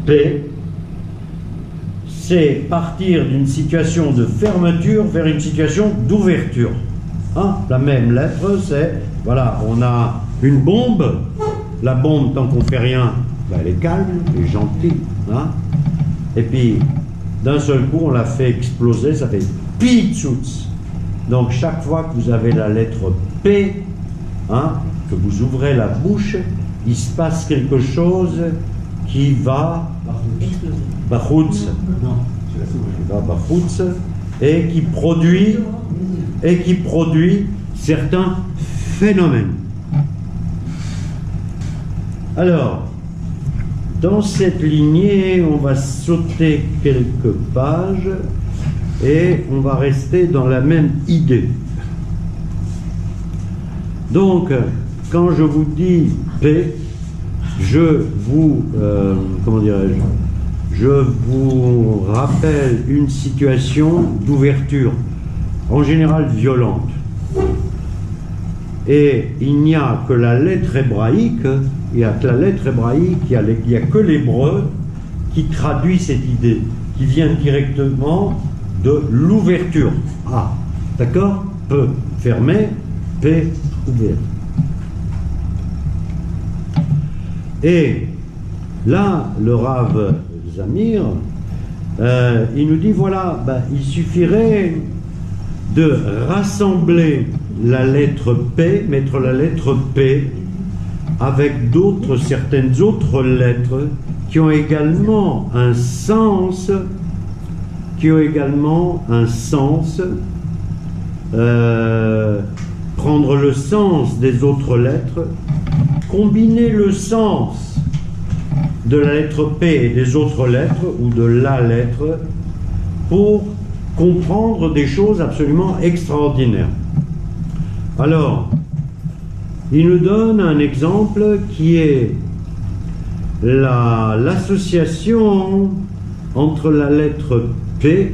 P, c'est partir d'une situation de fermeture vers une situation d'ouverture. Hein? La même lettre, c'est, voilà, on a une bombe. La bombe, tant qu'on ne fait rien, ben, elle est calme, elle est gentille. Hein? Et puis, d'un seul coup, on la fait exploser, ça fait Pitzutz. Donc, chaque fois que vous avez la lettre P, hein, que vous ouvrez la bouche, il se passe quelque chose qui va Bachutz, et qui produit certains phénomènes. Alors, dans cette lignée, on va sauter quelques pages et on va rester dans la même idée. Donc, quand je vous dis P, je vous, comment dirais-je, je vous rappelle une situation d'ouverture, en général violente. Et il n'y a que la lettre hébraïque, il n'y a que la lettre hébraïque, il n'y a que l'hébreu qui traduit cette idée, qui vient directement de l'ouverture. Ah, d'accord? P fermé, P ouvert. Et là, le Rav Zamir, il nous dit, voilà, ben, il suffirait de rassembler la lettre P, mettre la lettre P avec d'autres, certaines autres lettres qui ont également un sens, prendre le sens des autres lettres, combiner le sens de la lettre P et des autres lettres, ou de la lettre, pour comprendre des choses absolument extraordinaires. Alors, il nous donne un exemple qui est l'association entre la lettre P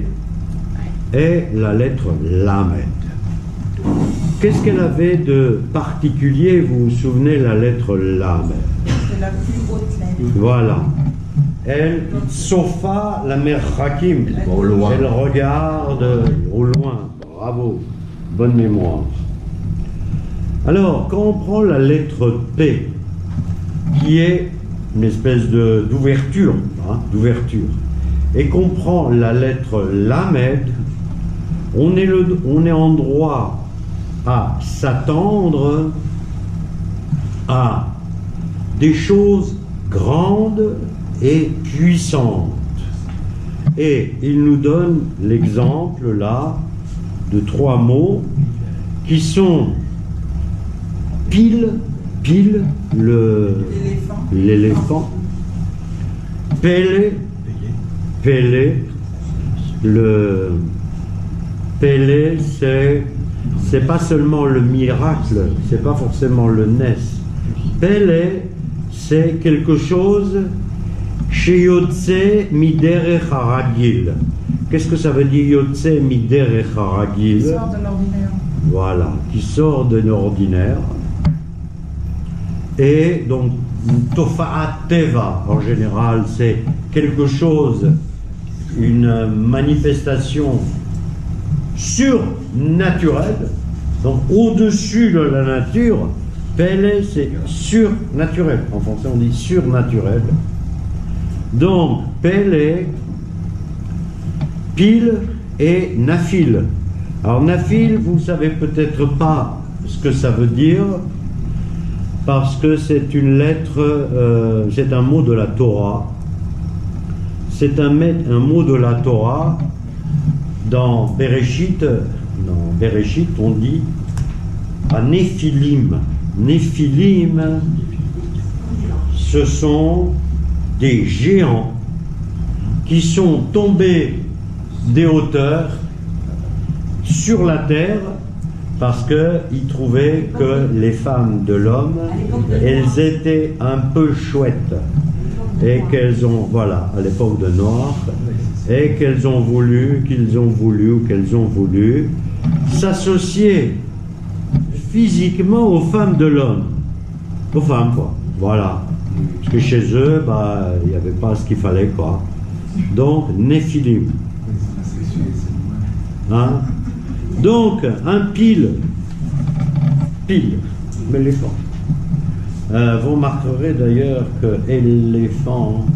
et la lettre Lamed. Qu'est-ce qu'elle avait de particulier, vous vous souvenez, la lettre Lamed? C'est la plus haute lettre. Voilà. Elle, Sofa, la mère Hakim, elle regarde au loin. Bravo, bonne mémoire. Alors, quand on prend la lettre P, qui est une espèce d'ouverture, hein, et qu'on prend la lettre Lamed, on est en droit à s'attendre à des choses grandes et puissantes. Et il nous donne l'exemple là de 3 mots qui sont pile, l'éléphant, Pélé, le Pélé, c'est pas seulement le miracle, c'est pas forcément le Nes. Pélé, c'est quelque chose chez Yotze Miderech Haragil. Qu'est-ce que ça veut dire Yotze Miderech Haragil? Qui sort de l'ordinaire. Voilà, qui sort de l'ordinaire. Et donc, Tofa'at Teva, en général, c'est quelque chose, une manifestation surnaturelle, donc au-dessus de la nature. Pélé, c'est surnaturel. En français, on dit surnaturel. Donc, Pélé, Pile et Nafil. Alors, Nafil, vous ne savez peut-être pas ce que ça veut dire, parce que c'est une lettre, c'est un mot de la Torah. C'est un mot de la Torah. Dans Bereshit, on dit à Néphilim. Néphilim, ce sont des géants qui sont tombés des hauteurs sur la terre parce qu'ils trouvaient que les femmes de l'homme, elles étaient un peu chouettes et qu'elles ont, voilà, à l'époque de Noir, et qu'elles ont voulu s'associer physiquement aux femmes de l'homme, aux femmes quoi, voilà. Parce que chez eux, bah, il n'y avait pas ce qu'il fallait, quoi. Donc, Néphilim. Hein? Donc, un pile, l'éléphant. Vous remarquerez d'ailleurs que éléphant,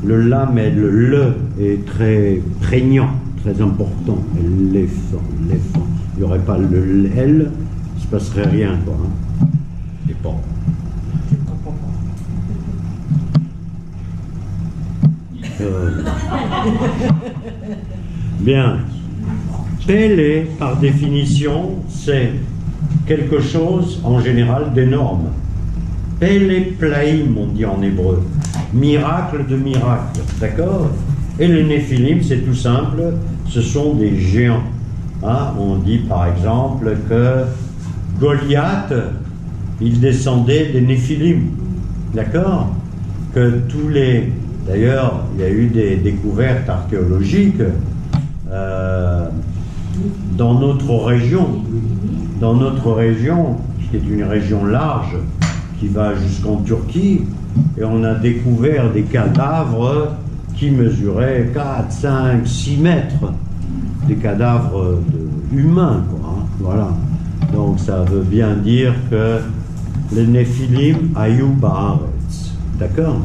le lam et le est très prégnant, très important. L'éléphant. Il n'y aurait pas le L, il ne se passerait rien, quoi. Hein. Et pas. Bien. Pélé, par définition, c'est quelque chose, en général, d'énorme. Pélé plaïm, on dit en hébreu. Miracle de miracle, d'accord? Et les Néphilim, c'est tout simple, ce sont des géants. Hein? On dit par exemple que Goliath, il descendait des Néphilim, d'accord? Que tous les... D'ailleurs, il y a eu des découvertes archéologiques dans notre région, qui est une région large, qui va jusqu'en Turquie, et on a découvert des cadavres qui mesuraient 4, 5, 6 mètres, des cadavres humains, quoi, hein, voilà. Donc ça veut bien dire que les Néphilim ayou ba'aretz, d'accord?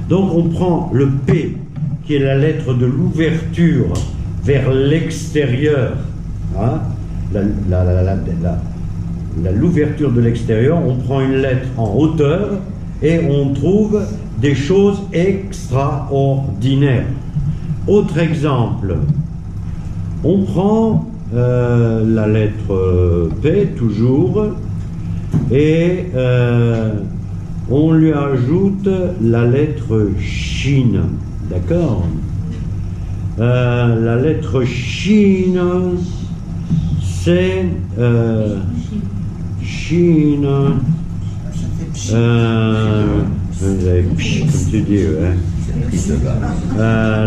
Donc on prend le P, qui est la lettre de l'ouverture vers l'extérieur, hein, l'ouverture de l'extérieur, on prend une lettre en hauteur et on trouve des choses extraordinaires. Autre exemple, on prend la lettre P toujours et on lui ajoute la lettre Shin, d'accord? La lettre Shin, c'est Shin, comme tu dis, hein.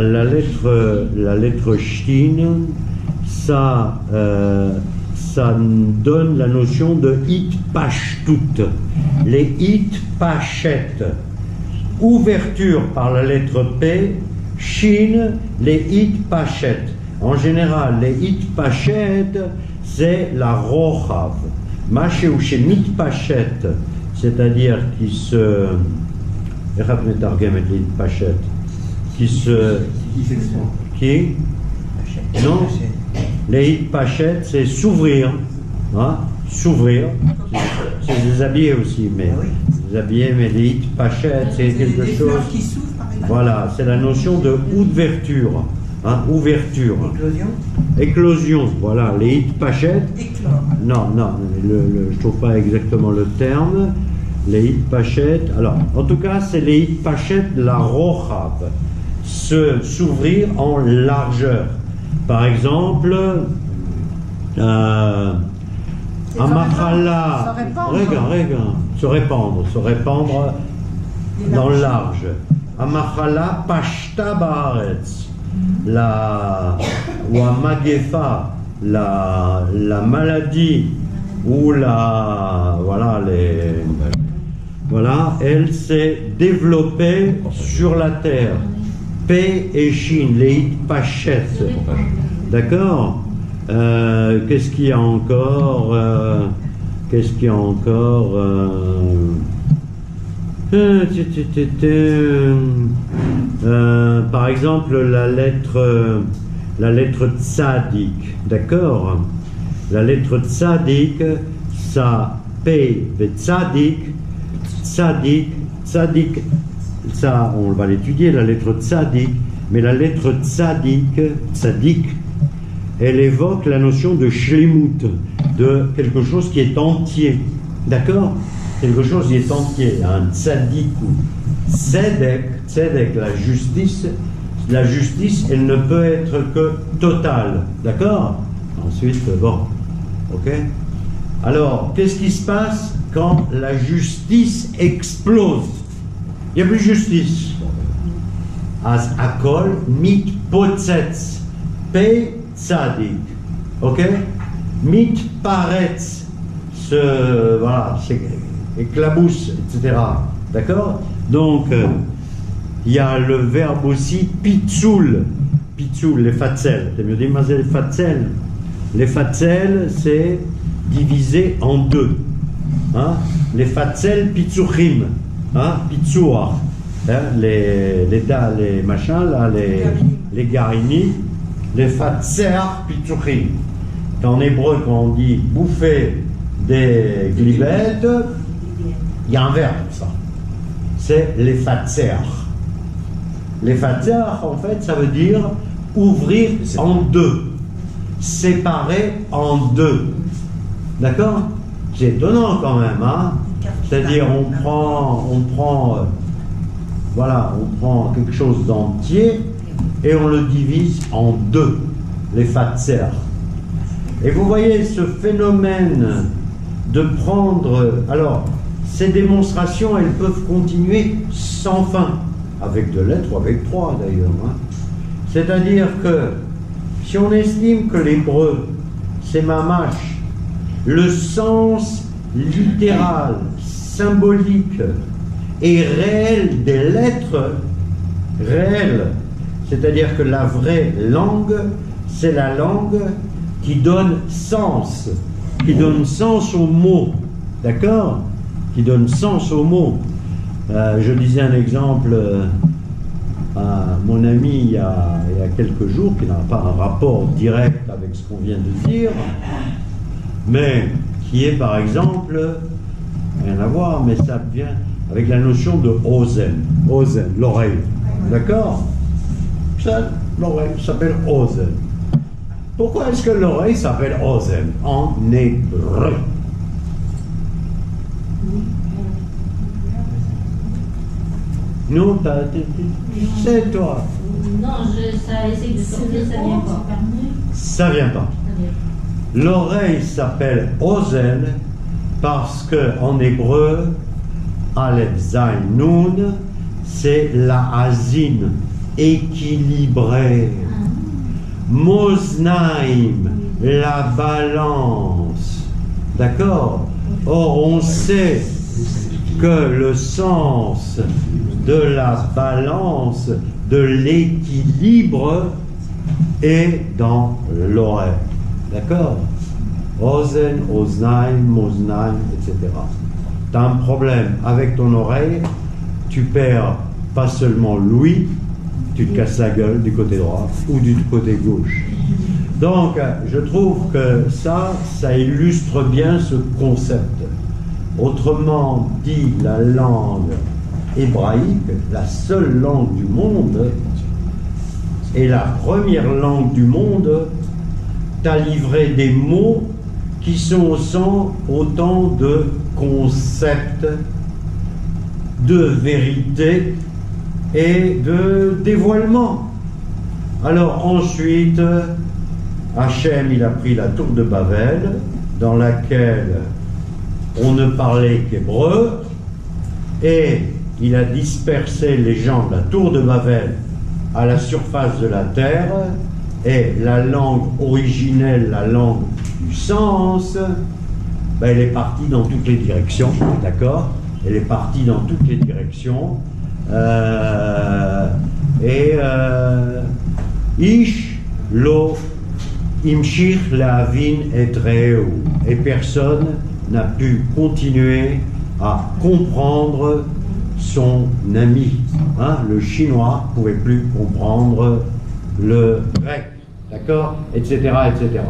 La lettre Shin, ça donne la notion de Hitpashtut. Les Hitpashet, ouverture par la lettre P, Shin, les Hitpashet. En général, les Hitpashet, c'est la Rochav. Maché ou chez Mitpashet, c'est-à-dire qui se. Qui non, les Hitpashet, c'est s'ouvrir. Hein? S'ouvrir. C'est déshabiller aussi, mais déshabiller, mais les Hitpashet, c'est quelque chose. Voilà, c'est la notion de ouverture. Hein, ouverture. Éclosion, voilà, les Hitpashet. Non, je ne trouve pas exactement le terme. Les Hitpashet, alors, en tout cas, c'est les Hitpashet de la Rochav. S'ouvrir en largeur. Par exemple, Amachala, se répandre dans le large. Amachala Pashta Baaretz. Ou à Magefa, la maladie ou elle s'est développée sur la terre. P et Shin, les Hitpashet. D'accord? Qu'est-ce qu'il y a encore? Par exemple, la lettre Tzadik, d'accord? La lettre Tzadik, ça P, Tzadik, ça on va l'étudier, la lettre Tzadik, mais la lettre Tzadik, elle évoque la notion de shlemut, de quelque chose qui est entier, d'accord? Quelque chose qui est entier, un tzadik ou tzedek, la justice, elle ne peut être que totale, d'accord? Ensuite, bon, ok? Alors, qu'est-ce qui se passe quand la justice explose? Il n'y a plus de justice. As akol mit potzetz, pe tzadik, ok? Mit paretz, voilà, c'est éclabousse, etc. D'accord? Donc, il y a le verbe aussi pitsoul. Pitsoul, les fatzels. C'est mieux dire, mais les fatzels. Les fatzels, c'est divisé en deux. Hein? Les fatzels pitsuchim. Hein? Pitsuach. Hein? Les machins, là, les garini. Les fatzer pitsuchim. En hébreu, quand on dit bouffer des glibettes, il y a un verbe pour ça. C'est les fatzer. Les fatzer, en fait, ça veut dire ouvrir en deux, séparer en deux. D'accord? C'est étonnant quand même, hein? C'est-à-dire, on prend quelque chose d'entier et on le divise en deux, les fatzer. Et vous voyez ce phénomène de prendre... Alors, ces démonstrations, elles peuvent continuer sans fin, avec deux lettres ou avec trois d'ailleurs. Hein. C'est-à-dire que si on estime que l'hébreu, c'est mamash, le sens littéral, symbolique et réel des lettres, réel, c'est-à-dire que la vraie langue, c'est la langue qui donne sens aux mots, d'accord? Qui donne sens aux mots. Je disais un exemple à mon ami il y a quelques jours, qui n'a pas un rapport direct avec ce qu'on vient de dire, mais qui est par exemple, rien à voir, mais ça vient avec la notion de ozen, l'oreille, d'accord? Ça, l'oreille s'appelle ozen. Pourquoi est-ce que l'oreille s'appelle ozen en hébreu? Non, c'est toi. Non, ça essaie de sortir, ça vient pas. Ça vient pas. L'oreille s'appelle ozen parce que en hébreu, Aleph Zayin Nun, c'est la hazine équilibrée. Moznaim, la balance. D'accord? Or, on sait que le sens de la balance, de l'équilibre, est dans l'oreille. D'accord? Ozen, oznaim, moznaim, etc. Tu as un problème avec ton oreille, tu perds pas seulement l'ouïe, tu te casses la gueule du côté droit ou du côté gauche. Donc, je trouve que ça illustre bien ce concept. Autrement dit, la langue hébraïque, la seule langue du monde, et la première langue du monde, t'a livré des mots qui sont autant de concepts, de vérité et de dévoilement. Alors ensuite, Hachem, il a pris la tour de Babel, dans laquelle on ne parlait qu'hébreu, et il a dispersé les gens de la tour de Babel à la surface de la terre, et la langue originelle, la langue du sens, ben, elle est partie dans toutes les directions, d'accord? Elle est partie dans toutes les directions, Ish lo imshich lahavin et reu, et personne n'a pu continuer à comprendre son ami. Hein? Le chinois ne pouvait plus comprendre le grec, d'accord, etc., etc.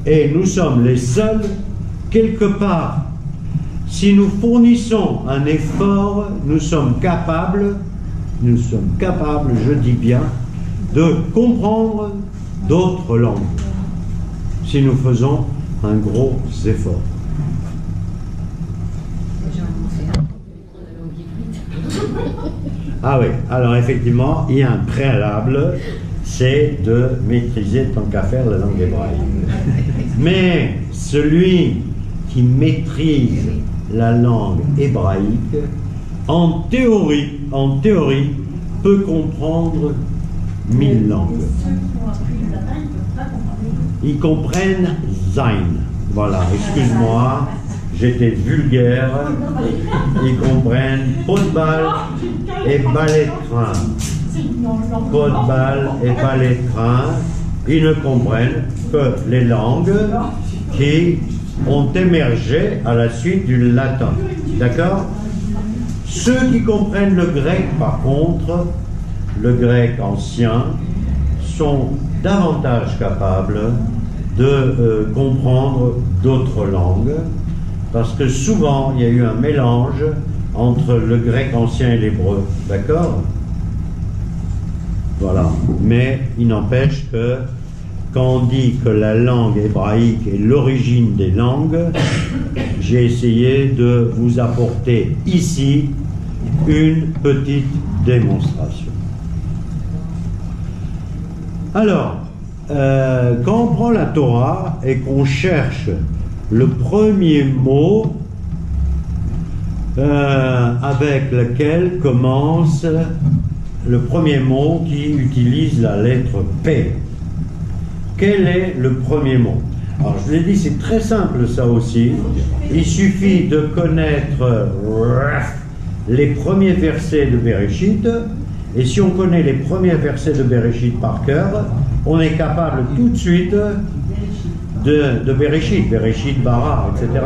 Et nous sommes les seuls, quelque part, si nous fournissons un effort, nous sommes capables, je dis bien, de comprendre d'autres langues, si nous faisons un gros effort. Ah oui, alors effectivement, il y a un préalable, c'est de maîtriser tant qu'à faire la langue hébraïque. Mais celui qui maîtrise la langue hébraïque, en théorie, peut comprendre 1000 langues. Ceux qui ont appris le latin, ils ne peuvent pas comprendre. Ils comprennent Zain. Voilà, excuse-moi, j'étais vulgaire, ils comprennent pot de balle et balai de train. Pot de balle et balai de train, ils ne comprennent que les langues qui ont émergé à la suite du latin. D'accord? Ceux qui comprennent le grec, par contre, le grec ancien, sont davantage capables de comprendre d'autres langues, parce que souvent il y a eu un mélange entre le grec ancien et l'hébreu, d'accord? Voilà, mais il n'empêche que quand on dit que la langue hébraïque est l'origine des langues, j'ai essayé de vous apporter ici une petite démonstration. Alors, quand on prend la Torah et qu'on cherche le premier mot avec lequel commence le premier mot qui utilise la lettre P. Quel est le premier mot? Alors je l'ai dit, c'est très simple ça aussi. Il suffit de connaître les premiers versets de Bereshit, et si on connaît les premiers versets de Bereshit par cœur, on est capable tout de suite de Bereshit, Bereshit, Bara, etc.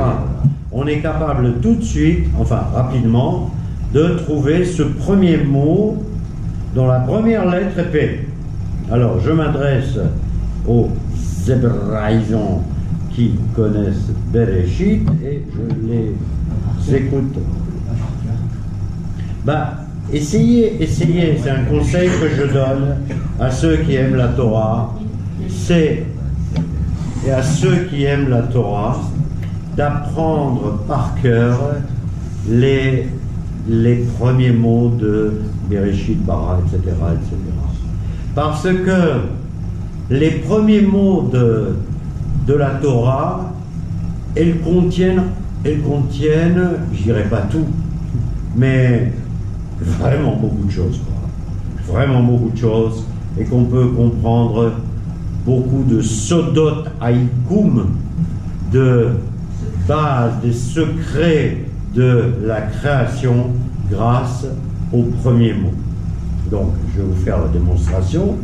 On est capable tout de suite, enfin rapidement, de trouver ce premier mot dont la première lettre est P. Alors je m'adresse aux Hébraïsons qui connaissent Bereshit et je les écoute. Essayez, c'est un conseil que je donne à ceux qui aiment la Torah, et à ceux qui aiment la Torah, d'apprendre par cœur les premiers mots de Bereshit, Bara, etc., etc. Parce que les premiers mots de la Torah, elles contiennent, je dirais pas tout, mais vraiment beaucoup de choses, quoi. Vraiment beaucoup de choses, et qu'on peut comprendre beaucoup de sodot haïkoum, de base, des secrets de la création grâce aux premiers mots. Donc, je vais vous faire la démonstration.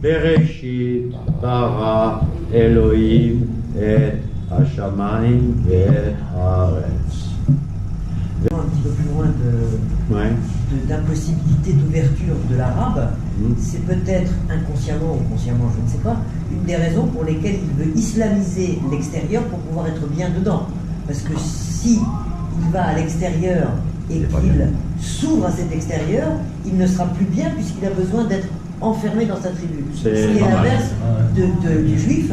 Bereshit bara Elohim et Hashamayim et Haaretz. Un petit peu plus loin d'impossibilité d'ouverture de l'arabe, c'est peut-être inconsciemment ou consciemment, je ne sais pas, une des raisons pour lesquelles il veut islamiser l'extérieur pour pouvoir être bien dedans. Parce que si il va à l'extérieur et qu'il s'ouvre à cet extérieur, il ne sera plus bien puisqu'il a besoin d'être enfermé dans sa tribu. C'est l'inverse du juif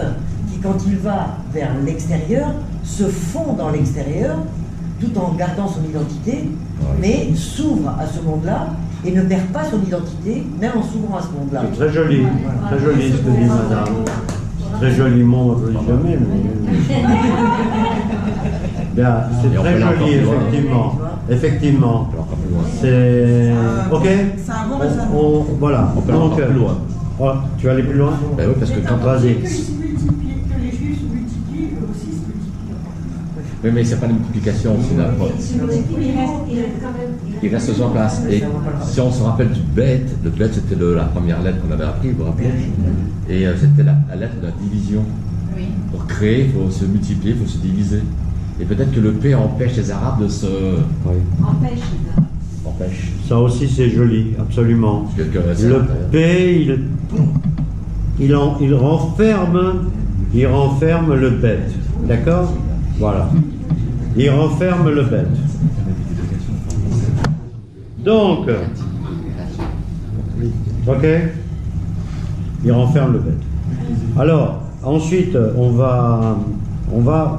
qui, quand il va vers l'extérieur, se fond dans l'extérieur tout en gardant son identité, mais s'ouvre à ce monde-là et ne perd pas son identité, même en s'ouvrant à ce monde-là. C'est très joli, très joli ce que dit madame. Très joliment, on ne jamais, mais... Bien, c'est très joli, effectivement. Effectivement. C'est... Ok. Voilà. On peut aller plus loin. Oh, tu vas aller plus loin? Ben oui, parce que quand... Vas-y. Que les Juifs se multiplient, eux aussi se multiplient. Oui, mais c'est pas une multiplication, c'est la... Il reste sur place. Et si on se rappelle du bête, le bête c'était la première lettre qu'on avait appris, vous vous rappelez? Et c'était la lettre de la division. Oui. Pour créer, il faut se multiplier, il faut se diviser. Et peut-être que le P empêche les Arabes de se... Empêche. Ça aussi c'est joli, absolument. Le P, il renferme le bête. D'accord? Voilà. Il renferme le bête. Donc, ok? Il renferme le bête. Alors, ensuite, on va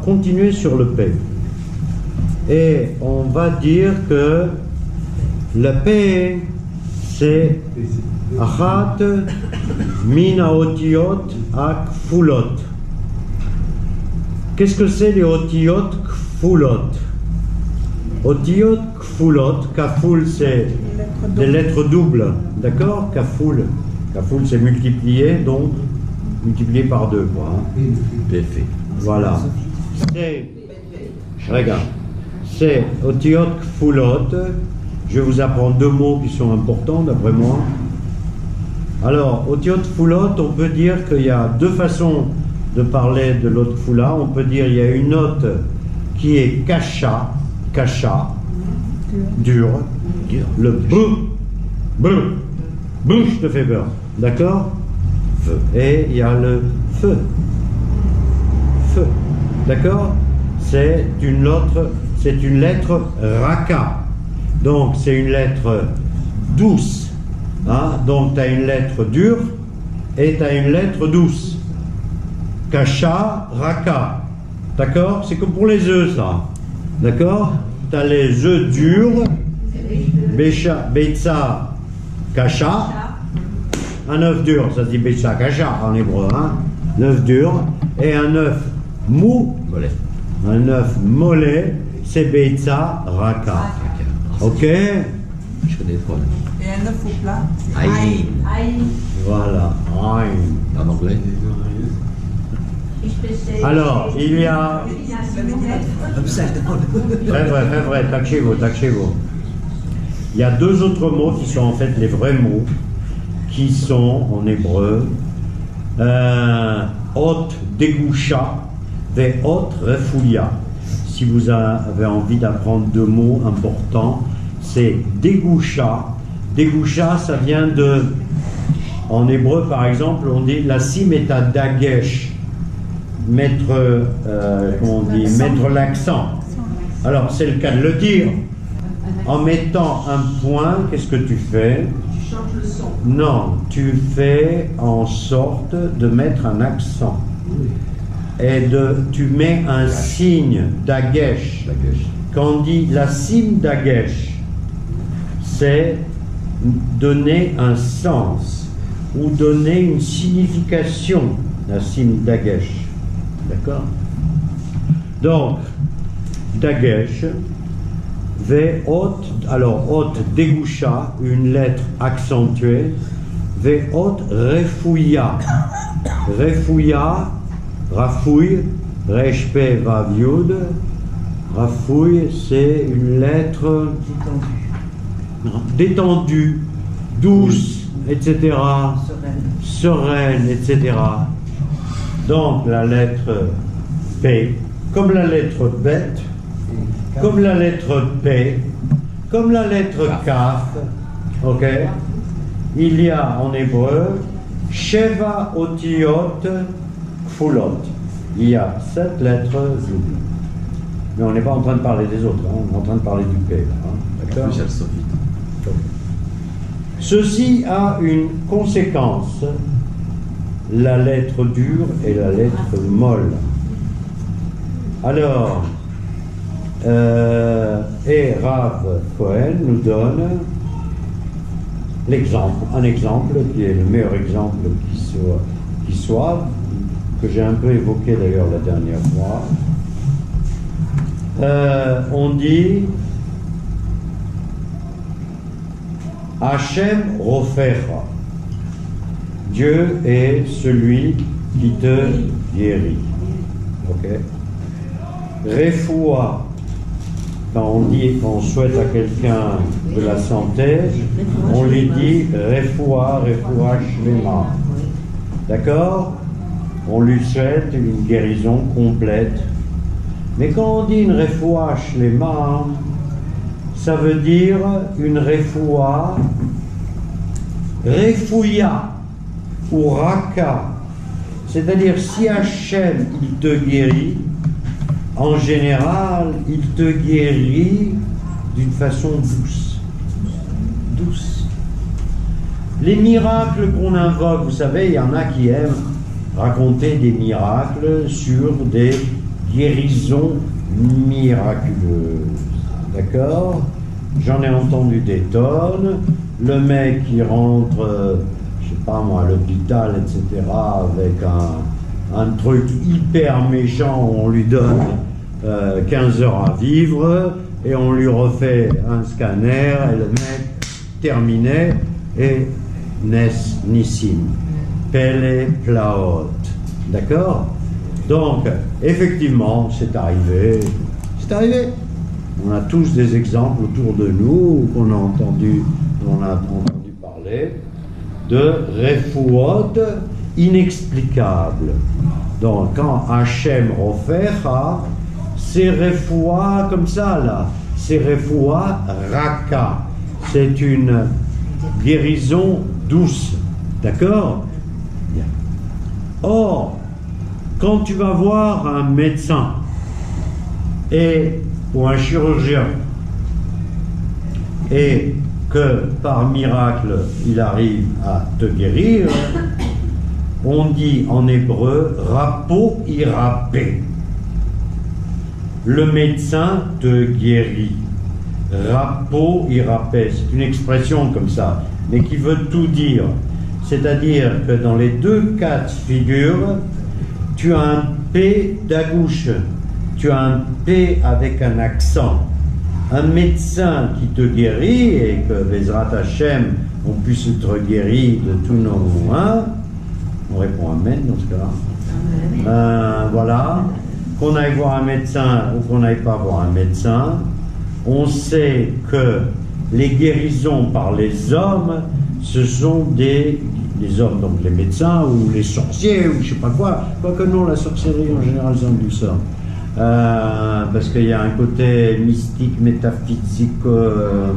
continuer sur le P. Et on va dire que le P, c'est Achat min haotiyot hakfulot. Qu'est-ce que c'est les otiyot kfulot? Otiyot kfulot, kaful c'est des lettres doubles, d'accord? Kaful c'est multiplié, donc multiplié par deux, quoi. Hein. P fait. Voilà. C'est Regarde. C'est Otiot Kfulot. Je vais vous apprendre deux mots qui sont importants d'après moi. Alors, Otiot Kfulot, on peut dire qu'il y a deux façons de parler de l'autre Kfula. On peut dire qu'il y a une note qui est kasha, dur. Le b, je te fais peur. D'accord? Et il y a le feu. D'accord? C'est une lettre raka. Donc c'est une lettre douce. Hein? Donc tu as une lettre dure et tu as une lettre douce. Kasha, raka. D'accord? C'est comme pour les œufs, ça. D'accord? Tu as les œufs durs. Beitza, kasha. Un œuf dur, ça se dit beitza, kasha en hébreu. Hein? Un œuf dur. Et un œuf mou. Mollet. Un œuf mollet, c'est beitza, raka. Ok? Je connais pas. Et un œuf au plat, c'est Aïe. Aïe. Voilà. Aïn. En anglais. Alors, il y a... Très vrai, tachez-vous. Il y a deux autres mots qui sont en fait les vrais mots, qui sont en hébreu Hot degusha ve Hot refouya. Si vous avez envie d'apprendre deux mots importants, c'est degusha. Degusha, ça vient de... En hébreu, par exemple, on dit la cime est à dagesh. Mettre l'accent. Alors, c'est le cas de le dire. En mettant un point, qu'est-ce que tu fais? Tu changes le son. Non, tu fais en sorte de mettre un accent. Et tu mets un signe dagesh. Quand on dit la cime dagesh, c'est donner un sens ou donner une signification, la cime dagesh. D'accord? Donc, dagesh, alors hot degusha, une lettre accentuée, hot refouya. Refouya, rafouille, reshpe vaviud, rafouille, c'est une lettre détendue, douce, etc. Sereine, etc. Donc la lettre P, comme la lettre bête, comme la lettre P, comme la lettre Kaf, ok? Il y a en hébreu Sheva Otiot Kfulot. Il y a 7 lettres doubles. Mais on n'est pas en train de parler des autres, hein, on est en train de parler du P. Hein, d'accord? Ceci a une conséquence. La lettre dure et la lettre molle. Alors, et Rav Cohen nous donne un exemple qui est le meilleur exemple qui soit, que j'ai un peu évoqué d'ailleurs la dernière fois. On dit Hachem Rofercha. Dieu est celui qui te guérit. Ok? Refoua, quand on souhaite à quelqu'un de la santé, on lui dit Refoua Shlema. D'accord? On lui souhaite une guérison complète. Mais quand on dit une Refoua Shlema, ça veut dire une Refoua Refouya ou Raka. C'est-à-dire, si Hachem, il te guérit, en général, il te guérit d'une façon douce. Douce. Les miracles qu'on invoque, vous savez, il y en a qui aiment raconter des miracles sur des guérisons miraculeuses. D'accord? J'en ai entendu des tonnes. Le mec qui rentre, je sais pas moi, à l'hôpital, etc., avec un truc hyper méchant où on lui donne 15 heures à vivre et on lui refait un scanner et le mec terminé et Nes Nissim, Pele Plaot. D'accord? Donc, effectivement, c'est arrivé c'est arrivé. On a tous des exemples autour de nous qu'on a entendu parler de refuot inexplicables. Donc quand Hachem Rofecha, c'est refoua comme ça là, c'est refoua raka, c'est une guérison douce, d'accord? Or, quand tu vas voir un médecin ou un chirurgien et que par miracle il arrive à te guérir, on dit en hébreu rapo irapé. Le médecin te guérit. Rapo irapé, c'est une expression comme ça, mais qui veut tout dire. C'est-à-dire que dans les deux cas de figure, tu as un P d'agouche, tu as un P avec un accent. Un médecin qui te guérit, et que Bezrat Hashem, on puisse être guéri de tous nos moyens, on répond Amen dans ce cas-là. Voilà, qu'on aille voir un médecin ou qu'on n'aille pas voir un médecin, on sait que les guérisons par les hommes, ce sont les hommes, donc les médecins ou les sorciers ou je sais pas quoi, quoique non, la sorcellerie en général c'est du ça. Parce qu'il y a un côté mystique, métaphysique,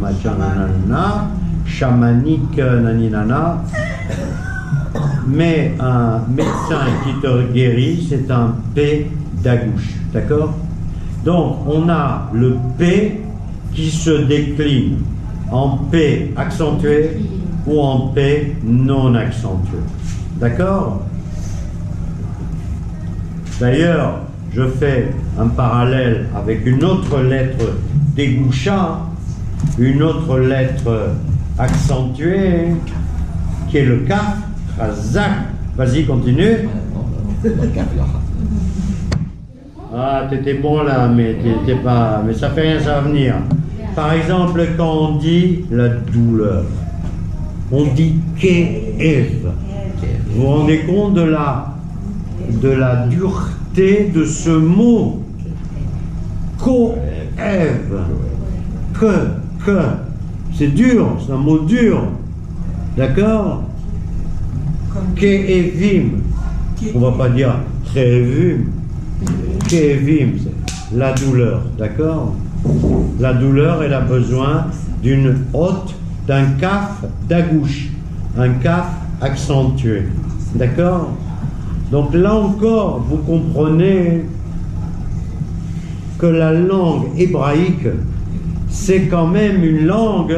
machin, nanana, chamanique, naninana. Mais un médecin qui te guérit, c'est un P d'agouche, d'accord? Donc on a le P qui se décline en P accentué ou en P non accentué, d'accord? D'ailleurs, je fais un parallèle avec une autre lettre d'Egoucha, une autre lettre accentuée, qui est le Kaf, Chazak. Vas-y, continue. Ah, t'étais bon là, mais t'étais pas. Mais ça fait rien, ça va venir. Par exemple, quand on dit la douleur, on dit Ke'ev. Vous vous rendez compte de la dureté de ce mot? Ko'ev. Que. C'est dur, c'est un mot dur. D'accord? Ke'evim. On va pas dire Ke'evim. Ke'evim, c'est la douleur. D'accord? La douleur, elle a besoin d'une haute, d'un kaf d'agouche. Un kaf accentué. D'accord? Donc là encore, vous comprenez que la langue hébraïque, c'est quand même une langue,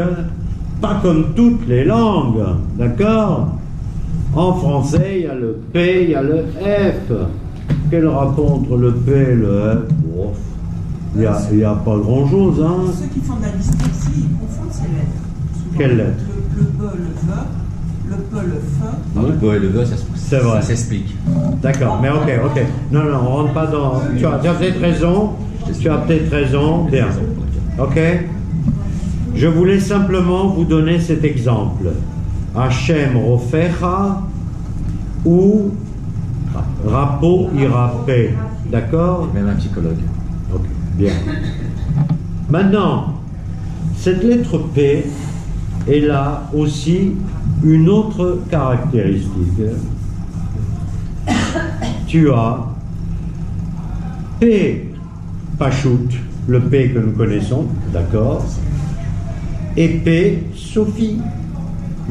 pas comme toutes les langues, d'accord? En français, il y a le P, il y a le F. Quel rapport entre le P et le F? Oh, il n'y a pas grand-chose, hein? Ceux qui font de la dyslexie, ils confondent ces lettres. Quelles lettres? Le B, le V, le P, le F. Le B et le V, ça s'explique. D'accord, mais ok. Non, on rentre pas dans... Tu as peut-être raison, bien. Ok? Je voulais simplement vous donner cet exemple. Hachem Rofecha ou Rapo Irapé. D'accord? Même un psychologue. Ok, bien. Maintenant, cette lettre P, elle a aussi une autre caractéristique. Tu as P Pachout, le P que nous connaissons, d'accord, et P Sophie,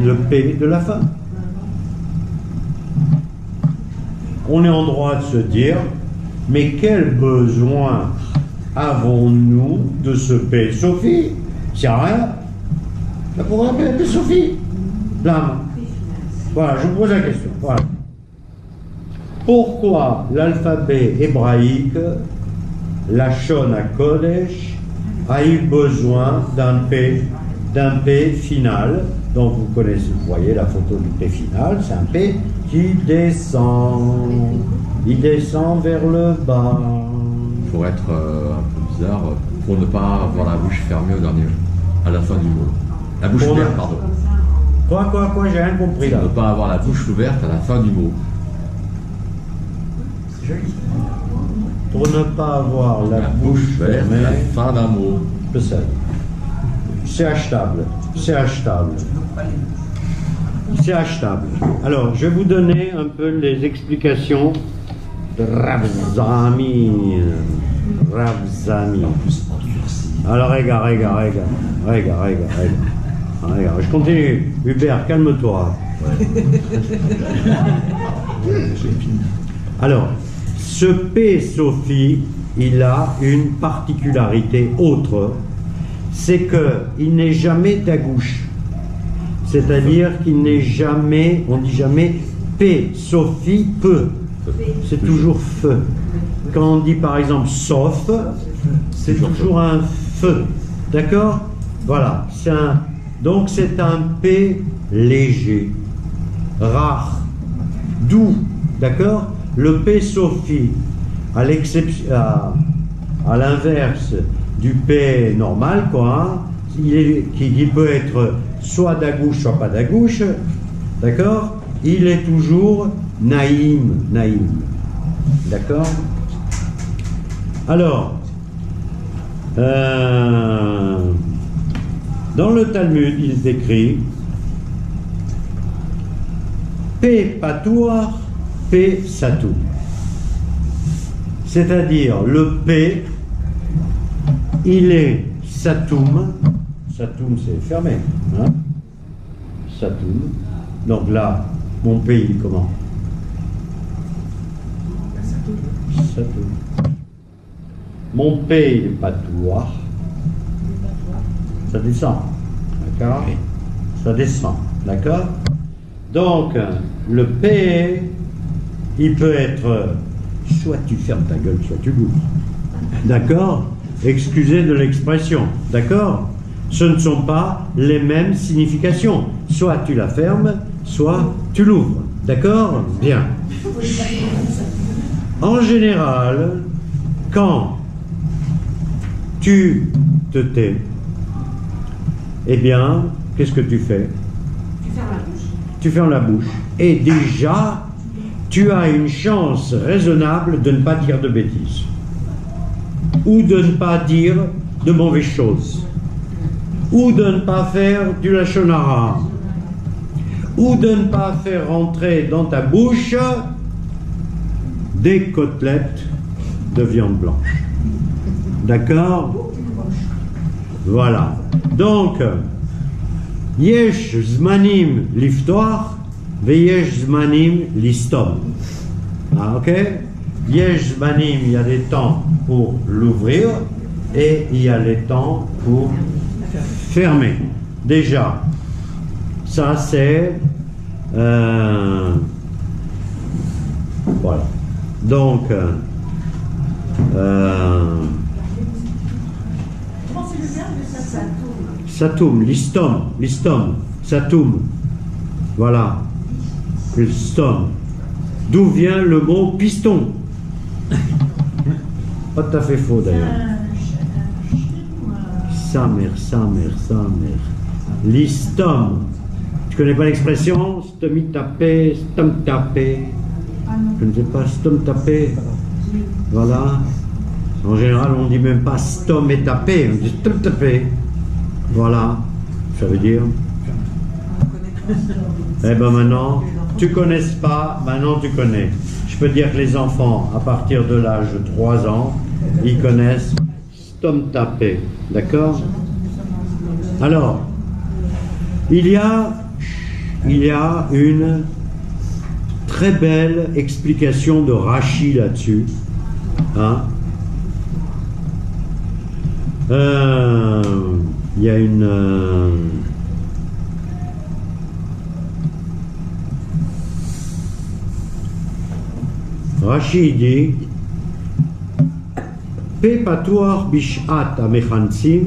le P de la fin. On est en droit de se dire, mais quel besoin avons-nous de ce P Sophie? C'est rien. Ça pourrait appeler P Sophie. L'âme. Voilà, je vous pose la question. Voilà. Pourquoi l'alphabet hébraïque, la Shon HaKodesh, a eu besoin d'un P final? Donc vous connaissez, vous voyez la photo du P final, c'est un P qui descend. Il descend vers le bas. Pour être un peu bizarre, pour ne pas avoir la bouche fermée à la fin du mot. La bouche ouverte, pardon. Quoi, j'ai rien compris là. Pour ne pas avoir la bouche ouverte à la fin du mot. C'est joli. pour ne pas avoir la bouche fermée. La fin d'un mot. C'est achetable. C'est achetable. C'est achetable. Alors, je vais vous donner un peu les explications de Rav Zami. Rav Zami. Alors, regarde. Je continue. Hubert, calme-toi. Alors, ce P Sophie, il a une particularité autre, c'est qu'il n'est jamais d'agouche. C'est-à-dire qu'il n'est jamais, on dit jamais P Sophie peu. C'est toujours feu. Quand on dit par exemple sauf, c'est toujours un feu. D'accord? Voilà. Donc c'est un P léger, rare, doux. D'accord? Le P Sophie, à l'inverse du P normal, quoi, qui peut être soit d'agouche, soit pas d'agouche, d'accord? Il est toujours naïm. D'accord? Alors, dans le Talmud, il décrit P patour, P satou. C'est-à-dire, le P, il est satoum. Satoum, c'est fermé. Hein? Satoum. Donc là, mon P, il est comment? Satoum. Mon P, il est patois. Ça descend. D'accord? Ça descend. D'accord? Donc, le P, il peut être soit tu fermes ta gueule, soit tu l'ouvres. D'accord? Excusez de l'expression. D'accord? Ce ne sont pas les mêmes significations. Soit tu la fermes, soit tu l'ouvres. D'accord? Bien. En général, quand tu te tais, eh bien, qu'est-ce que tu fais? Tu fermes la bouche. Tu fermes la bouche. Et déjà, tu as une chance raisonnable de ne pas dire de bêtises. Ou de ne pas dire de mauvaises choses. Ou de ne pas faire du lachon hara. Ou de ne pas faire rentrer dans ta bouche des côtelettes de viande blanche. D'accord? Voilà. Donc, yesh zmanim liftoach, veyesh zmanim listom. Ah, ok? Yesh zmanim, il y a des temps pour l'ouvrir et il y a les temps pour fermer. Déjà, ça c'est voilà. Donc Comment c'est le verbe de ça tourne? Satoum, listom, satoum. Voilà. Listom. D'où vient le mot piston? Pas tout à fait faux d'ailleurs. Sa mère. Listom. Tu connais pas l'expression? Stom tapé. Je ne sais pas, stom tapé. Voilà. En général, on ne dit même pas stom et tapé, on dit stom tapé. Voilà. Ça veut dire. Eh ben maintenant, tu connais pas, maintenant tu connais. Je peux dire que les enfants, à partir de l'âge de 3 ans, ils connaissent stom tapé. D'accord? Alors, il y a une très belle explication de Rashi là-dessus. Hein? Il y a une... Rashi dit Pe patoar bishat amechansim.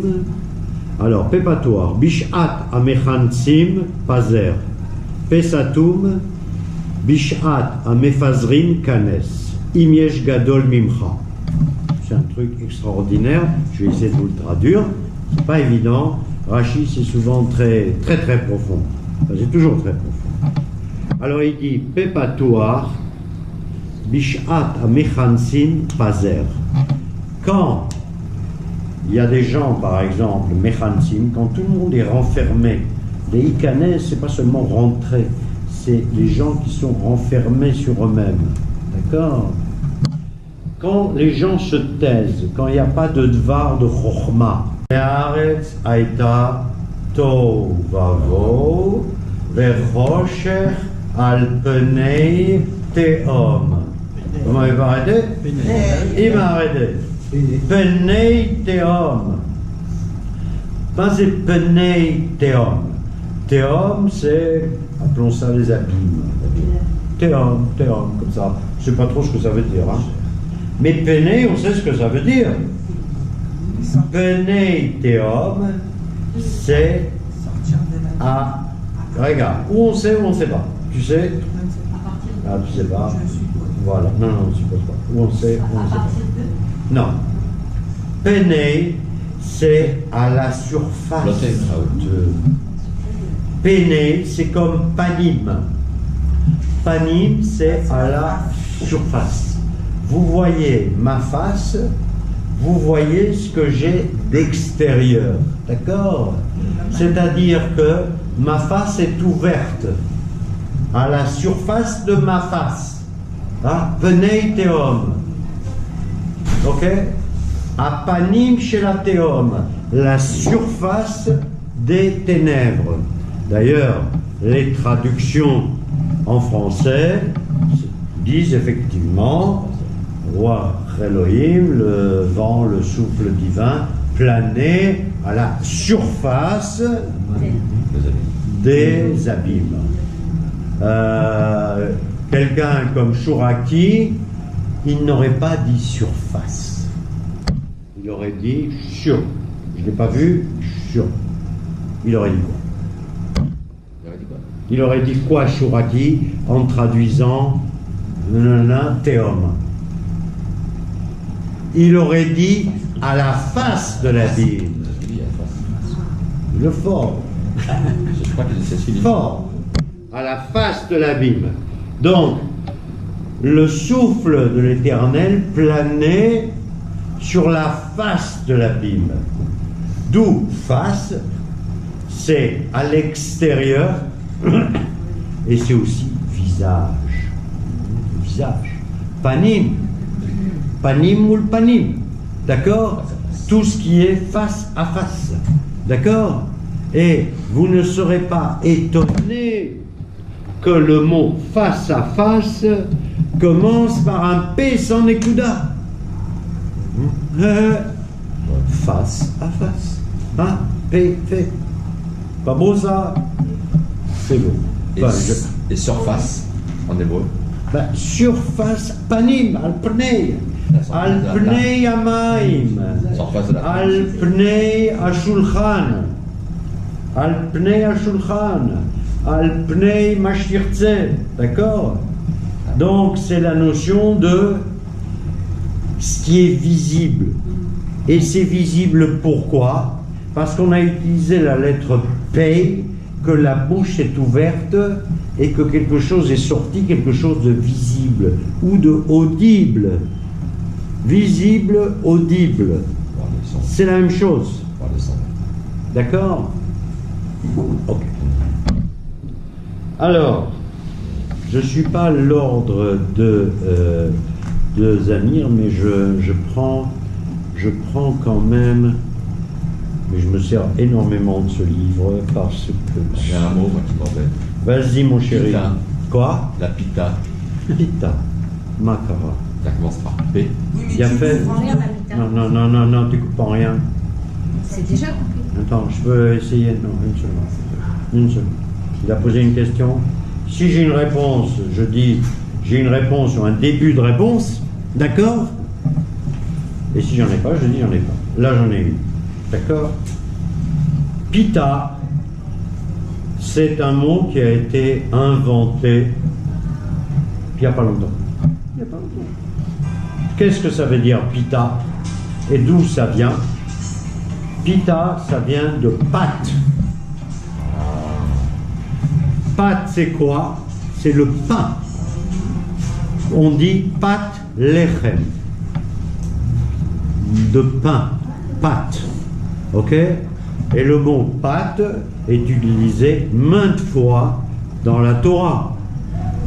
Alors, Pe patoar bishat amechansim pazer. Pe satum bishat amefazrin kanes. Imiesh gadol mimcha. C'est un truc extraordinaire. Je vais essayer de vous le traduire. C'est pas évident. Rashi, c'est souvent très profond. Enfin, c'est toujours très profond. Alors, il dit Pe patoar bishat amechansim pazer. Quand il y a des gens, par exemple, Mechansim, quand tout le monde est renfermé, les Ikanes, c'est pas seulement rentrer, c'est les gens qui sont renfermés sur eux-mêmes. D'accord? Quand les gens se taisent, quand il n'y a pas de dvar de chokhma, Haaretz aita tohu vavo vechoshech al penei tehom. Comment il va arrêter? Il va arrêter. Penei tehom. Pas c'est penei tehom. Tehom, c'est, appelons ça les abîmes. Tehom, comme ça. Je ne sais pas trop ce que ça veut dire. Hein. Mais penei, on sait ce que ça veut dire. Penei tehom, c'est à. Regarde, où on sait ou on ne sait pas. Tu sais? Ah, tu sais pas. Voilà. Non, on ne suppose pas. Où on sait, où on ne sait pas. Non. Penei, c'est à la surface. Penei, c'est comme panim. Panim, c'est à la surface. Vous voyez ma face, vous voyez ce que j'ai d'extérieur. D'accord? C'est-à-dire que ma face est ouverte à la surface de ma face. Hein? Penei tehom. Ok? À panim chez la tehom, la surface des ténèbres. D'ailleurs, les traductions en français disent effectivement roi Elohim, le vent, le souffle divin, planer à la surface des abîmes. Quelqu'un comme Chouraki, il n'aurait pas dit surface. Il aurait dit sur. Je ne l'ai pas vu, sur. Il aurait dit quoi? Il aurait dit quoi, Chouraki, en traduisant Théum? Il aurait dit à la face de l'abîme. Le fort. Je crois que c'est celui fort. À la face de l'abîme. Donc, le souffle de l'Éternel planait sur la face de l'abîme. D'où face, c'est à l'extérieur et c'est aussi visage. Visage. Panim. Panim ou le panim. D'accord? Tout ce qui est face à face. D'accord? Et vous ne serez pas étonné que le mot face à face commence par un P sans Nekuda. Face à face. Hein? P, fait. Pas beau ça? C'est beau. Et surface, en hébreu? Ben, surface, panim, al-pnei. Al-pnei amaim. Al-pnei ashulchan. Al-pnei ashulchan. Al-pnei mashirtze. D'accord? Donc c'est la notion de ce qui est visible. Et c'est visible pourquoi? Parce qu'on a utilisé la lettre P, que la bouche est ouverte et que quelque chose est sorti, quelque chose de visible ou de audible. Visible, audible. C'est la même chose. D'accord? Ok. Alors, je ne suis pas l'ordre de Zamir, mais je prends quand même, mais je me sers énormément de ce livre parce que... J'ai un mot moi, qui m'embête. Vas-y mon chéri. Pita. Quoi? La pita. Pita. Makara. Ça commence par P. Il a fait... Non, tu coupes pas rien. C'est déjà coupé. Attends, je peux essayer. Non, une seconde. Il a posé une question. Si j'ai une réponse, je dis j'ai une réponse ou un début de réponse, d'accord? Et si j'en ai pas, je dis j'en ai pas. Là, j'en ai une. D'accord? Pita, c'est un mot qui a été inventé il n'y a pas longtemps. Qu'est-ce que ça veut dire, pita? Et d'où ça vient? Pita, ça vient de pâte. Pâte, c'est quoi? C'est le pain. On dit pâte lechem. de pain, pâte. Ok? Et le mot pâte est utilisé maintes fois dans la Torah.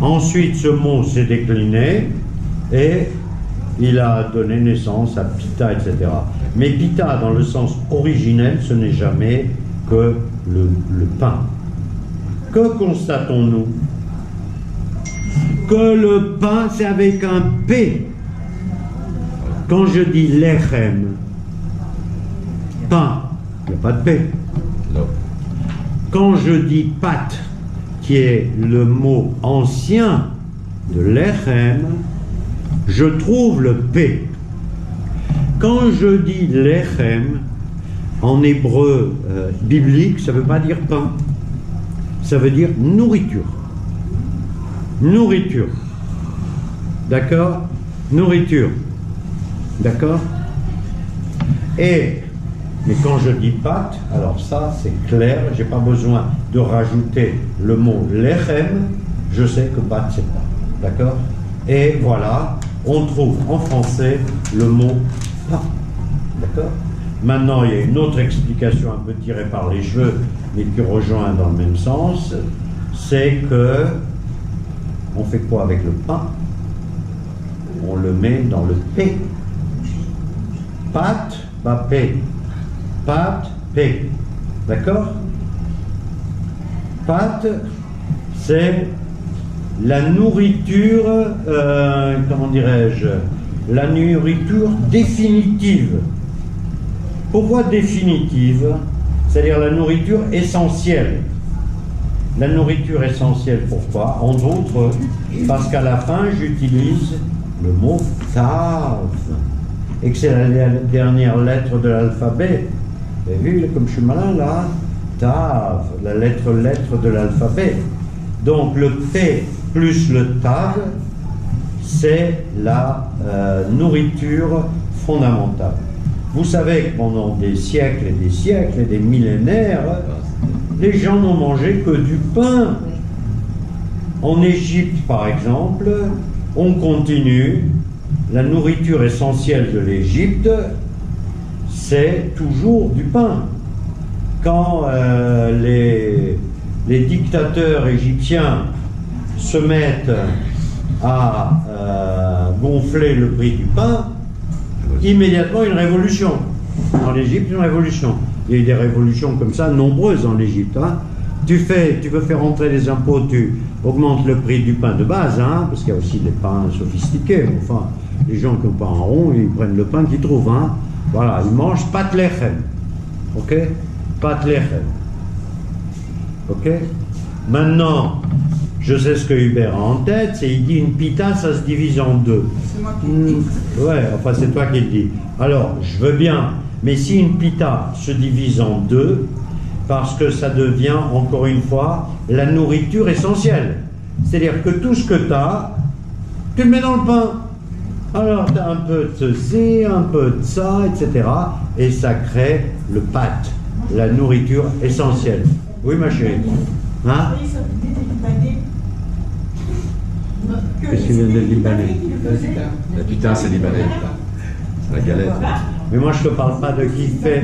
Ensuite, ce mot s'est décliné et il a donné naissance à pita, etc. Mais pita, dans le sens originel, ce n'est jamais que le pain. Que constatons-nous? Que le pain, c'est avec un P. Quand je dis lechem, pain, il n'y a pas de P. Non. Quand je dis pâte, qui est le mot ancien de lechem, je trouve le P. Quand je dis lechem, en hébreu biblique, ça ne veut pas dire pain, ça veut dire nourriture. Nourriture. D'accord? Nourriture. D'accord? Mais quand je dis pâte, alors ça c'est clair, j'ai pas besoin de rajouter le mot lechem, je sais que pâte c'est pain. D'accord? Et voilà, on trouve en français le mot pain. D'accord? Maintenant, il y a une autre explication un peu tirée par les cheveux, mais qui rejoint dans le même sens, c'est que on fait quoi avec le pain? On le met dans le P. Pâte, pas P. Pâte, P. D'accord? Pâte, c'est la nourriture, comment dirais-je, la nourriture définitive. Pourquoi définitive? C'est-à-dire la nourriture essentielle. La nourriture essentielle, pourquoi? Entre autres, parce qu'à la fin, j'utilise le mot tav, et que c'est la dernière lettre de l'alphabet. Vous avez vu, comme je suis malin là? Tav, la lettre de l'alphabet. Donc le P plus le tav, c'est la nourriture fondamentale. Vous savez que pendant des siècles et des millénaires, les gens n'ont mangé que du pain. En Égypte, par exemple, on continue. La nourriture essentielle de l'Égypte, c'est toujours du pain. Quand les dictateurs égyptiens se mettent à gonfler le prix du pain, immédiatement une révolution. En Égypte, une révolution. Il y a eu des révolutions comme ça, nombreuses en Égypte. Hein. Tu veux faire entrer les impôts, tu augmentes le prix du pain de base, hein, parce qu'il y a aussi des pains sophistiqués. Enfin, les gens qui n'ont pas un rond, ils prennent le pain qu'ils trouvent. Hein. Voilà, ils mangent pat lechem. Ok? Pat lechem. Ok? Maintenant, je sais ce que Hubert a en tête, c'est il dit une pita, ça se divise en deux. C'est moi qui le dis. Ouais, enfin c'est toi qui le dis. Alors, je veux bien, mais si une pita se divise en deux, parce que ça devient, encore une fois, la nourriture essentielle. C'est-à-dire que tout ce que tu as, tu le mets dans le pain. Alors, tu as un peu de ceci, un peu de ça, etc. Et ça crée le pâte, la nourriture essentielle. Oui, ma chérie. Hein? Oui, ça venait des Libanais. Qu'est-ce qui vient des Libanais? La pita, c'est libanais. C'est la galette. Mais moi, je ne te parle pas de qui fait.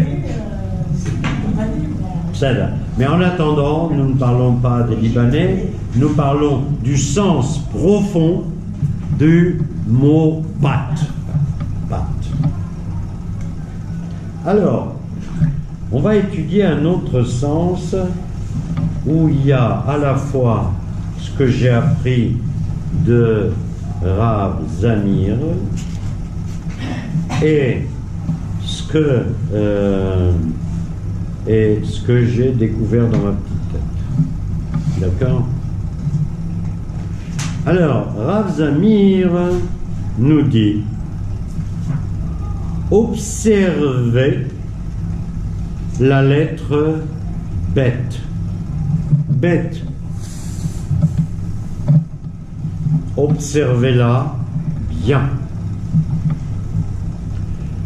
Celle. Mais en attendant, nous ne parlons pas des Libanais, nous parlons du sens profond du mot pâte. Pâte. Alors, on va étudier un autre sens où il y a à la fois ce que j'ai appris de Rav Zamir et ce que j'ai découvert dans ma petite tête. D'accord? Alors, Rav Zamir nous dit: observez la lettre bête. Bête. Observez-la bien.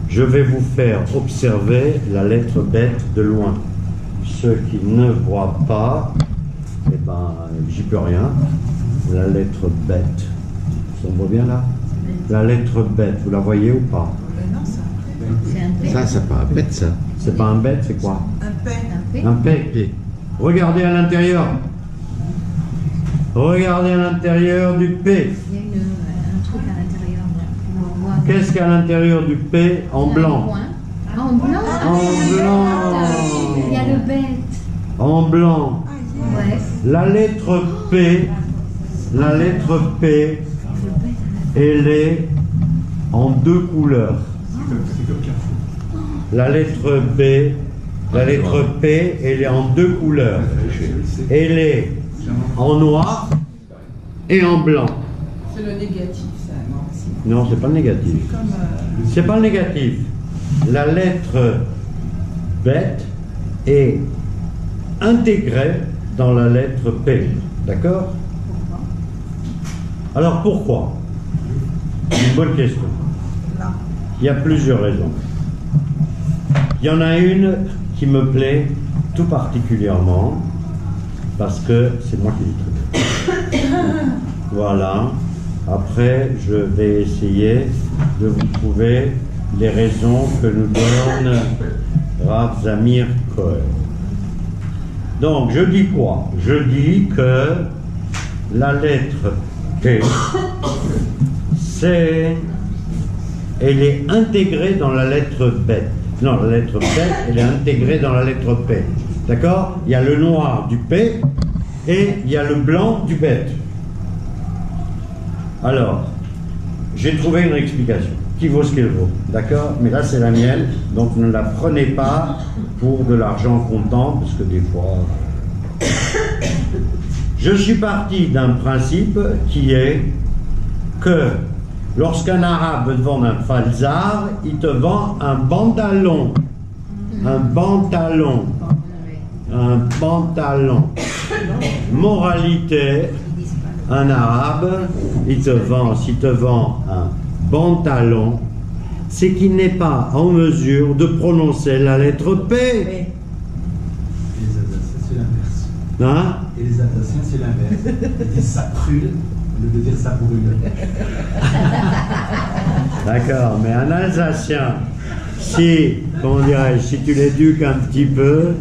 Je vais vous faire observer la lettre bête de loin. Ceux qui ne voient pas, eh ben, j'y peux rien. La lettre bête. On voit bien là? La lettre bête, vous la voyez ou pas? Non, ça. Ça, c'est pas un bête, ça. C'est pas un bête, c'est quoi? Un pain. Un P. Un P. Regardez à l'intérieur. Regardez à l'intérieur du P. Il y a un truc à l'intérieur. On voit. Qu'est-ce qu'il y a à l'intérieur du P en Il y a un blanc? point. Ah, en blanc. En blanc. Il y a le bête. En blanc. Ouais. La lettre P, elle est en deux couleurs. La lettre B, elle est en deux couleurs. Elle est en noir et en blanc. C'est le négatif, ça, non? Non, c'est pas le négatif. C'est pas le négatif. La lettre bête est intégrée dans la lettre P. D'accord? Alors pourquoi? Une bonne question. Il y a plusieurs raisons. Il y en a une qui me plaît tout particulièrement parce que c'est moi qui l'ai trouvée. Voilà. Après, je vais essayer de vous trouver les raisons que nous donne Rav Zamir Cohen. Donc, je dis quoi? Je dis que la lettre P, elle est intégrée dans la lettre B. Non, la lettre B, elle est intégrée dans la lettre P. D'accord? Il y a le noir du P et il y a le blanc du bête. Alors, j'ai trouvé une explication qui vaut ce qu'elle vaut. D'accord? Mais là, c'est la mienne, donc ne la prenez pas pour de l'argent comptant, parce que des fois... Je suis parti d'un principe qui est que lorsqu'un arabe te vend un falzar, il te vend un pantalon. Un pantalon. Un pantalon. Moralité, un arabe, s'il te vend un pantalon, c'est qu'il n'est pas en mesure de prononcer la lettre P. C'est l'inverse. Hein? Et les Alsaciens, c'est l'inverse. Ils disent ça brûle, au lieu de dire ça brûle. D'accord, mais un Alsacien, si tu l'éduques un petit peu,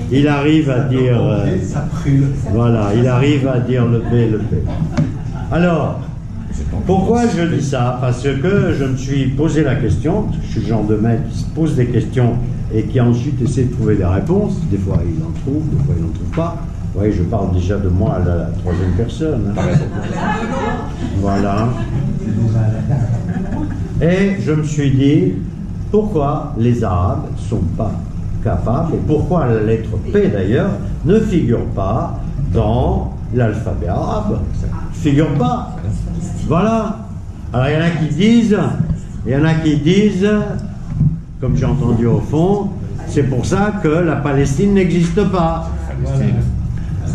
il arrive à dire... ça brûle. Voilà, il arrive à dire le P. Alors, pourquoi je dis ça? Parce que je me suis posé la question, parce que je suis le genre de mec qui se pose des questions et qui ensuite essaie de trouver des réponses. Des fois il en trouve, des fois il n'en trouve pas. Vous voyez, je parle déjà de moi à la troisième personne. Hein. Voilà. Et je me suis dit, pourquoi les Arabes ne sont pas capables, et pourquoi la lettre P d'ailleurs, ne figure pas dans l'alphabet arabe? Ne figure pas. Voilà. Alors il y en a qui disent, comme j'ai entendu au fond, c'est pour ça que la Palestine n'existe pas.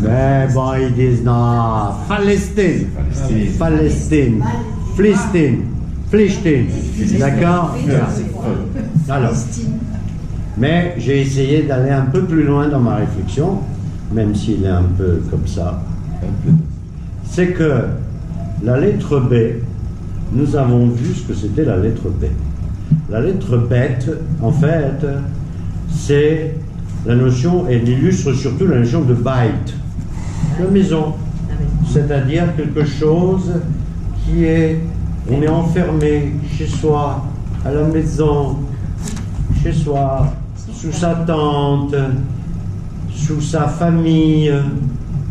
Mais bon, ils disent non, Palestine, d'accord? Alors, mais j'ai essayé d'aller un peu plus loin dans ma réflexion, même s'il est un peu comme ça. C'est que la lettre B, nous avons vu ce que c'était la lettre B. La lettre bête, en fait, c'est la notion, elle illustre surtout la notion de bait, de maison. C'est-à-dire quelque chose qui est, on est enfermé chez soi, à la maison, chez soi, sous sa tente, sous sa famille,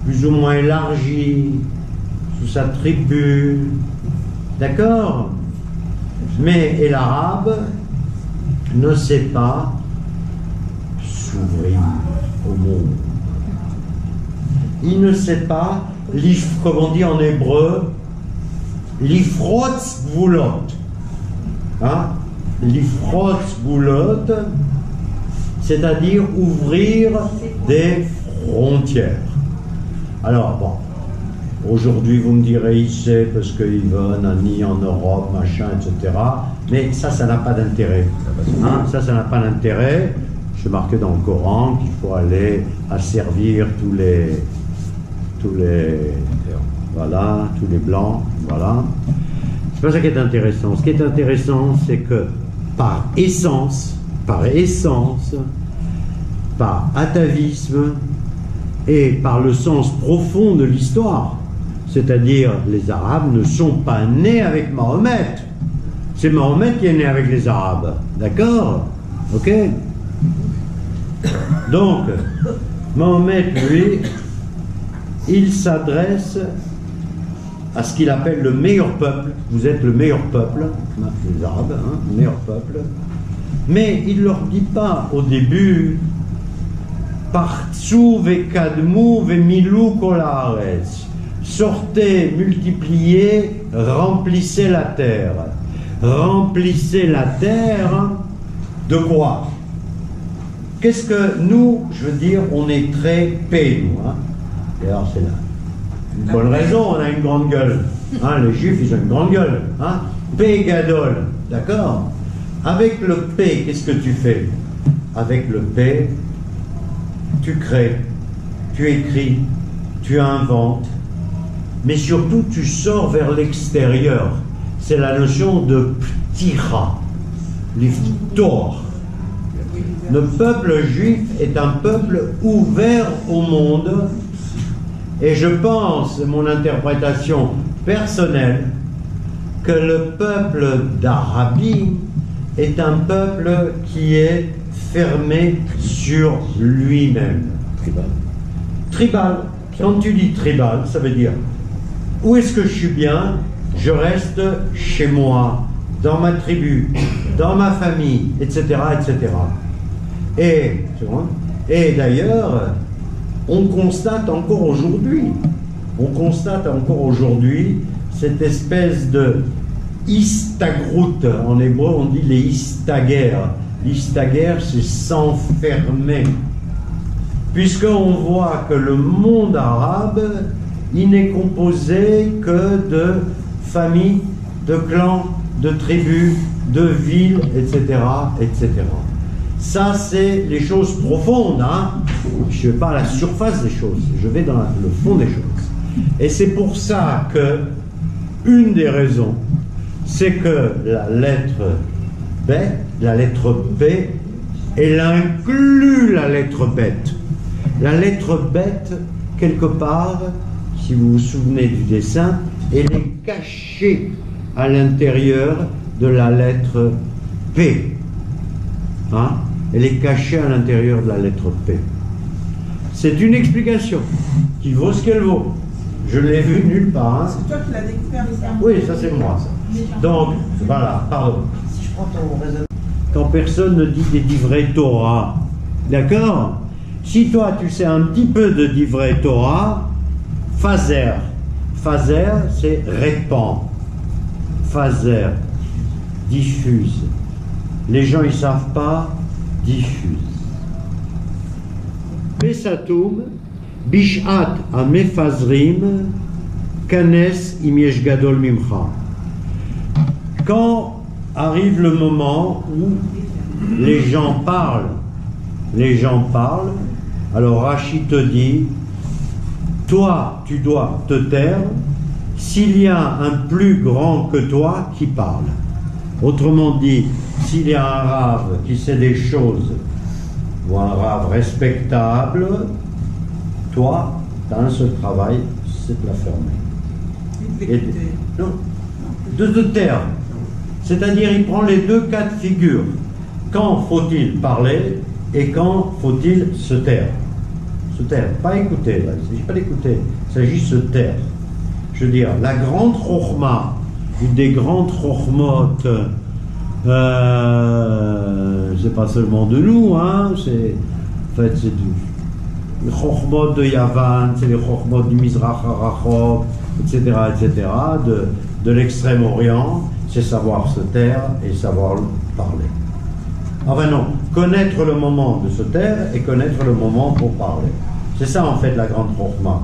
plus ou moins élargie, sous sa tribu. D'accord? Mais l'arabe ne sait pas s'ouvrir au monde. Il ne sait pas, comme on dit en hébreu, l'ifrotz gvulot. Hein? L'ifrotz gvulot, c'est-à-dire ouvrir des frontières. Alors, bon, aujourd'hui vous me direz, il sait parce qu'il va ni en Europe, machin, etc. Mais ça n'a pas d'intérêt. Hein? Ça n'a pas d'intérêt. C'est marqué dans le Coran qu'il faut aller asservir tous les blancs, voilà. C'est pas ça qui est intéressant. Ce qui est intéressant, c'est que par essence, par essence, par atavisme et par le sens profond de l'histoire. C'est-à-dire, les Arabes ne sont pas nés avec Mahomet. C'est Mahomet qui est né avec les Arabes. D'accord? Ok? Donc, Mahomet, lui, il s'adresse à ce qu'il appelle le meilleur peuple. Vous êtes le meilleur peuple, les Arabes, hein, le meilleur peuple. Mais il ne leur dit pas au début Partsu vekadmu vemilu kol haaretz. Sortez, multipliez, remplissez la terre. Remplissez la terre de quoi? Qu'est-ce que nous, je veux dire, on est très paix, nous. Hein? Et alors c'est là. Une bonne raison, on a une grande gueule. Hein, les Juifs, ils ont une grande gueule. Hein? Paix gadol, d'accord? Avec le paix, qu'est-ce que tu fais? Avec le paix, tu crées, tu écris, tu inventes, mais surtout tu sors vers l'extérieur. C'est la notion de ptira, l'iftor. Le peuple juif est un peuple ouvert au monde, et je pense, mon interprétation personnelle, que le peuple d'Arabie est un peuple qui est fermé sur lui-même. Tribal. Tribal. Quand tu dis tribal, ça veut dire où est-ce que je suis bien? Je reste chez moi, dans ma tribu, dans ma famille, etc., etc. Et d'ailleurs, on constate encore aujourd'hui cette espèce de istagrout. En hébreu, on dit les istaguer. L'istaguer, c'est s'enfermer. Puisqu'on voit que le monde arabe, il n'est composé que de familles, de clans, de tribus, de villes, etc., etc. Ça, c'est les choses profondes. Hein? Je ne vais pas à la surface des choses, je vais dans le fond des choses. Et c'est pour ça que, une des raisons, c'est que la lettre B, elle inclut la lettre bête. La lettre bête, quelque part, si vous vous souvenez du dessin, elle est cachée à l'intérieur de la lettre P. Hein? Elle est cachée à l'intérieur de la lettre P. C'est une explication qui vaut ce qu'elle vaut. Je l'ai vue nulle part. Hein? C'est toi qui l'as découvert, ça? Oui, ça c'est moi. Ça. Donc, voilà, pardon. Si je prends ton raisonnement. Quand personne ne dit des divrei Torah, d'accord? Si toi tu sais un petit peu de divrei Torah, Fazer. Fazer, c'est répand. Fazer, diffuse. Les gens ils savent pas, diffuse. Pesatum, bishat amefazrim, kanes imyesh gadol mimcha. Quand arrive le moment où les gens parlent, alors Rachid te dit, toi, tu dois te taire s'il y a un plus grand que toi qui parle. Autrement dit, s'il y a un rave qui sait des choses, ou un rave respectable, toi, tu as un seul travail, c'est de la fermer. Non, de te taire. C'est-à-dire, il prend les deux cas de figure. Quand faut-il parler et quand faut-il se taire? Se taire, pas écouter, là. Il ne s'agit pas d'écouter, il s'agit de se taire. Je veux dire, la grande chokhma, une des grandes chokhmotes, c'est pas seulement de nous, hein, en fait, c'est les chokhmotes de Yavan, c'est les chokhmotes du Mizrach HaRachok, etc., de l'Extrême-Orient, c'est savoir se taire et savoir parler. Enfin non, connaître le moment de se taire et connaître le moment pour parler. C'est ça en fait la grande chokhma.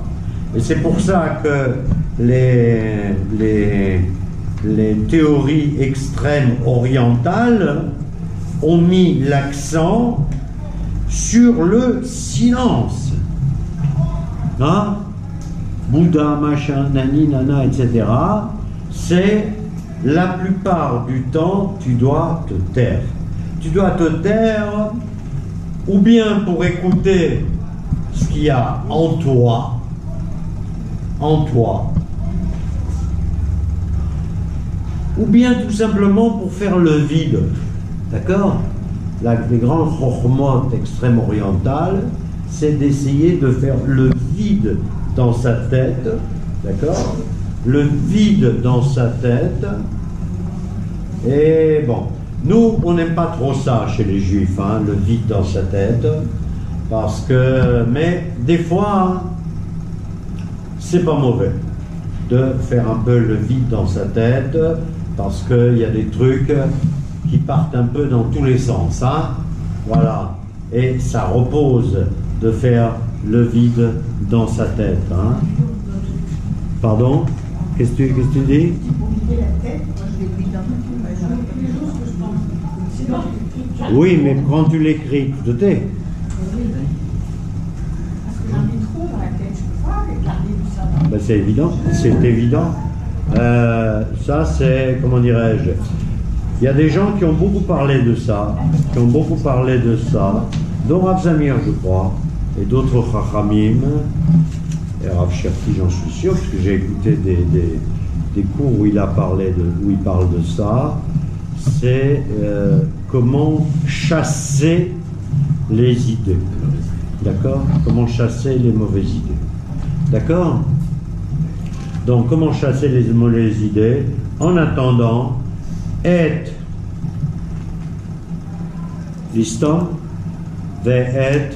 Et c'est pour ça que les théories extrêmes orientales ont mis l'accent sur le silence. Hein? Bouddha, machin, nani, nana, etc. C'est la plupart du temps, tu dois te taire. tu dois te taire, ou bien pour écouter ce qu'il y a en toi, ou bien tout simplement pour faire le vide. D'accord? Les grands chokhmot extrême-orientales, c'est d'essayer de faire le vide dans sa tête, d'accord? Le vide dans sa tête. Et bon, nous, on n'aime pas trop ça chez les juifs, hein, le vide dans sa tête, parce que, mais des fois, c'est pas mauvais de faire un peu le vide dans sa tête, parce qu'il y a des trucs qui partent un peu dans tous les sens, hein, voilà, et ça repose de faire le vide dans sa tête, hein. Pardon? Qu'est-ce que tu dis? Pour vider la tête, moi je l'écris dans tous les jours ce que je pense. Sinon, Oui, mais quand tu l'écris, tu te tais. parce que j'en ai trop dans la tête, je peux pas garder tout ça dans Ben, c'est évident, c'est évident. Ça, c'est, comment dirais-je, il y a des gens qui ont beaucoup parlé de ça, dont Rav Zamir, je crois, et d'autres Chachamim, et Rav Cherki, j'en suis sûr, parce que j'ai écouté des cours où il parle de ça, c'est comment chasser les idées, d'accord? Comment chasser les mauvaises idées, d'accord? Donc, comment chasser les mauvaises idées? En attendant, et listom, ve'et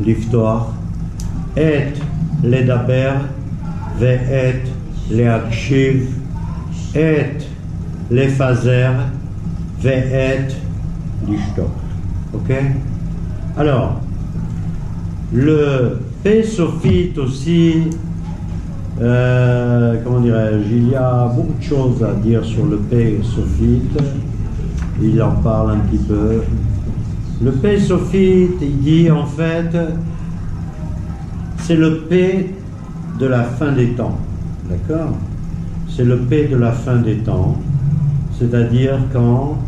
liftoach, et ledaber, ve'et leakshiv, et lefazer, ve'et lishtok. Ok? Alors, le P-sophite aussi, comment dirais-je, il y a beaucoup de choses à dire sur le P-sophite, il en parle un petit peu. Le P-sophite, il dit en fait, c'est le P de la fin des temps, d'accord? C'est le P de la fin des temps, c'est-à-dire quand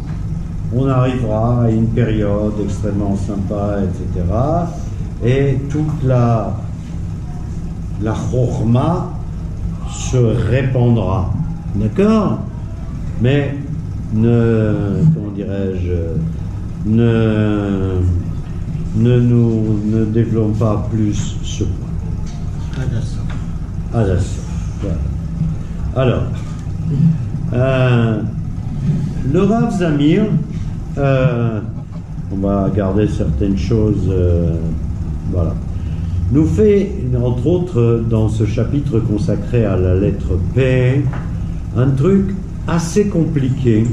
on arrivera à une période extrêmement sympa, etc. Et toute la chokhma se répandra, d'accord? Mais comment dirais-je, ne développons pas plus ce point. Adassa. Voilà. Alors, le Rav Zamir, on va garder certaines choses, voilà, nous fait, entre autres, dans ce chapitre consacré à la lettre P, un truc assez compliqué,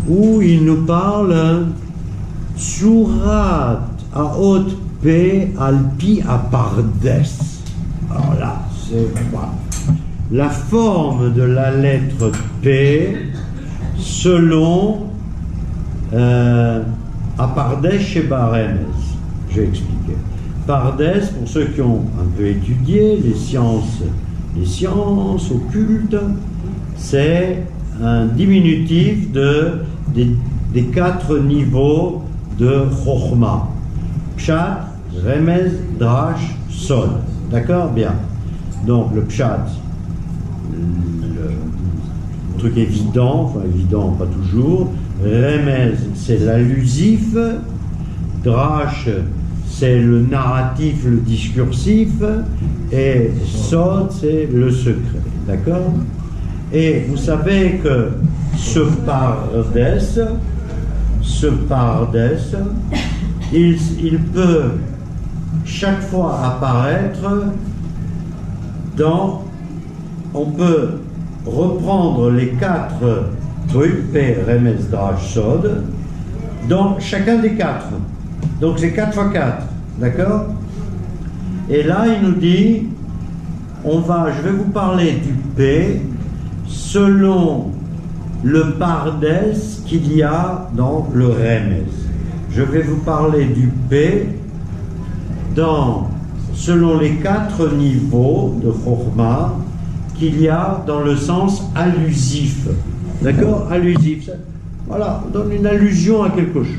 où il nous parle Surat Aot P Alpi Apardes. Alors là, c'est la forme de la lettre P selon Apardesh et Baremes. J'ai expliqué. Pardes, pour ceux qui ont un peu étudié les sciences occultes, c'est un diminutif des 4 niveaux de Chokhma. Pshat, Remez, Drash, Sod. D'accord? Bien. Donc le Pshat, le truc évident, enfin évident, pas toujours. Remez, c'est l'allusif. Drash, c'est le narratif, le discursif. Et Sod, c'est le secret. D'accord? Et vous savez que ce Pardes, il peut chaque fois apparaître dans, on peut reprendre les 4 trucs, P, Remez, Drash, Sod, dans chacun des 4. Donc c'est 4 fois 4, d'accord? Et là il nous dit, je vais vous parler du P selon le Pardes qu'il y a dans le Remez. Je vais vous parler du P selon les 4 niveaux de Chokhma qu'il y a dans le sens allusif. D'accord? Allusif. Voilà, on donne une allusion à quelque chose.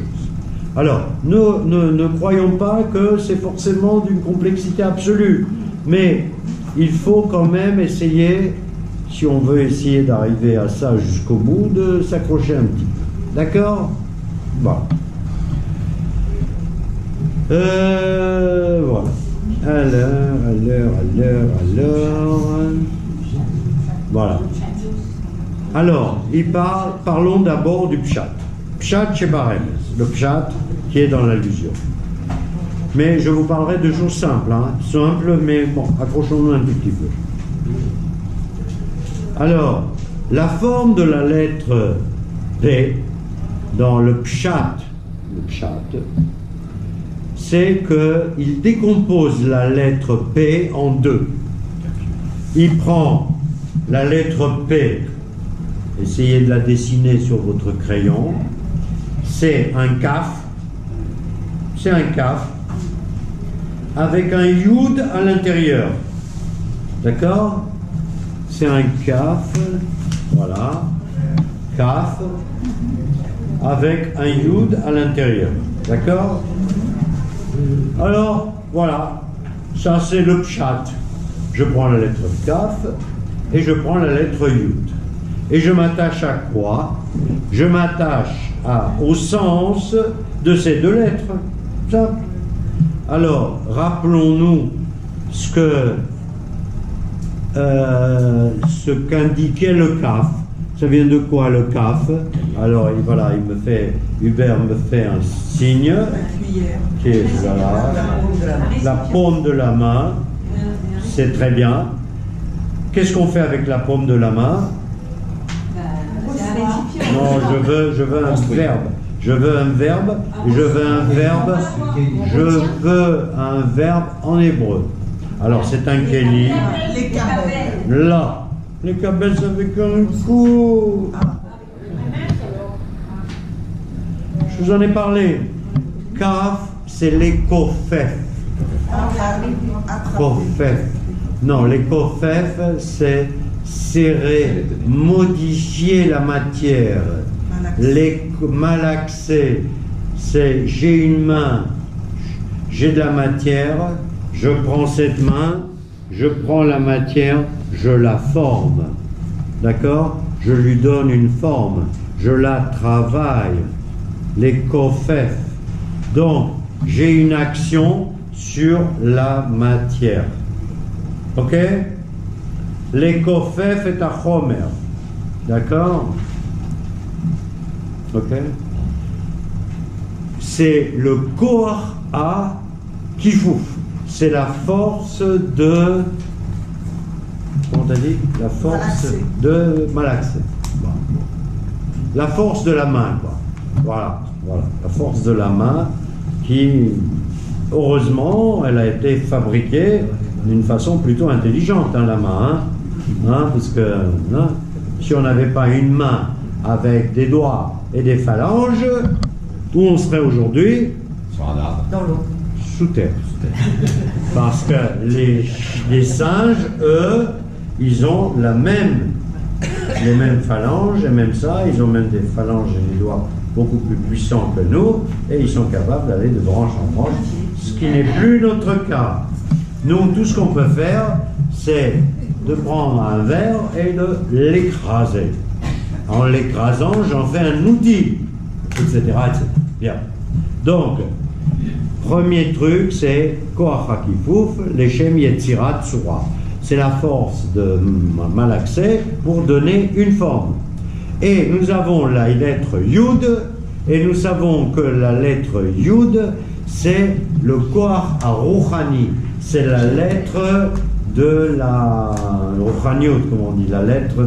Alors, ne croyons pas que c'est forcément d'une complexité absolue, mais il faut quand même essayer, si on veut essayer d'arriver à ça jusqu'au bout, de s'accrocher un petit peu. D'accord? Bon. Voilà. Alors. Voilà. Alors, parlons d'abord du pshat. Pshat chez Barem, le pshat qui est dans l'allusion. Mais je vous parlerai de choses simples, hein. Simples, mais bon, accrochons-nous un tout petit peu. Alors, la forme de la lettre P dans le pshat, c'est qu'il décompose la lettre P en deux. Il prend la lettre P, essayez de la dessiner sur votre crayon, c'est un kaf, avec un yud à l'intérieur. D'accord? C'est un kaf, voilà, kaf, avec un yud à l'intérieur. D'accord? Alors, voilà, ça c'est le pshat. Je prends la lettre kaf et je prends la lettre yud. Et je m'attache à quoi? Je m'attache au sens de ces deux lettres. Simple. Alors, rappelons-nous ce qu'indiquait le kaf. Ça vient de quoi le kaf? Alors, voilà, Hubert me fait un signe qui est voilà, la paume de la main. C'est très bien. Qu'est-ce qu'on fait avec la paume de la main? Non, je veux un verbe. Je veux un verbe en hébreu. Alors c'est un kéli. Les cabelles. Là. Les cabelles avec un coup. Je vous en ai parlé. Kaf, c'est les kofef. Kofef. Non, les kofef, c'est serrer, modifier la matière. Les malaxés, c'est j'ai une main, j'ai de la matière, je prends cette main, je prends la matière, je la forme. D'accord? Je lui donne une forme, je la travaille. Les kofef. Donc, j'ai une action sur la matière. Ok? Les kofef est à chomer. D'accord? Ok? C'est le koach à kifouf. C'est la force de. Comment t'as dit? La force de malaxé. Bon. La force de la main, quoi. Voilà. La force de la main qui, heureusement, elle a été fabriquée d'une façon plutôt intelligente, hein, la main. Parce que si on n'avait pas une main avec des doigts et des phalanges, où on serait aujourd'hui? Sur un arbre. Dans l'eau. Sous terre. Parce que les singes, eux, ils ont les mêmes phalanges et même ça, ils ont même des phalanges et des doigts beaucoup plus puissants que nous, et ils sont capables d'aller de branche en branche, ce qui n'est plus notre cas. Nous, tout ce qu'on peut faire, c'est de prendre un verre et de l'écraser. En l'écrasant, j'en fais un outil, etc. Bien. Donc, premier truc, c'est Koach HaKifouf, Leshem Yetzirat Tzura. C'est la force de malaxé pour donner une forme. Et nous avons la lettre Yud, et nous savons que la lettre Yud, c'est le Koach HaRuchani. C'est la lettre de la Ruchaniut, comme on dit, la lettre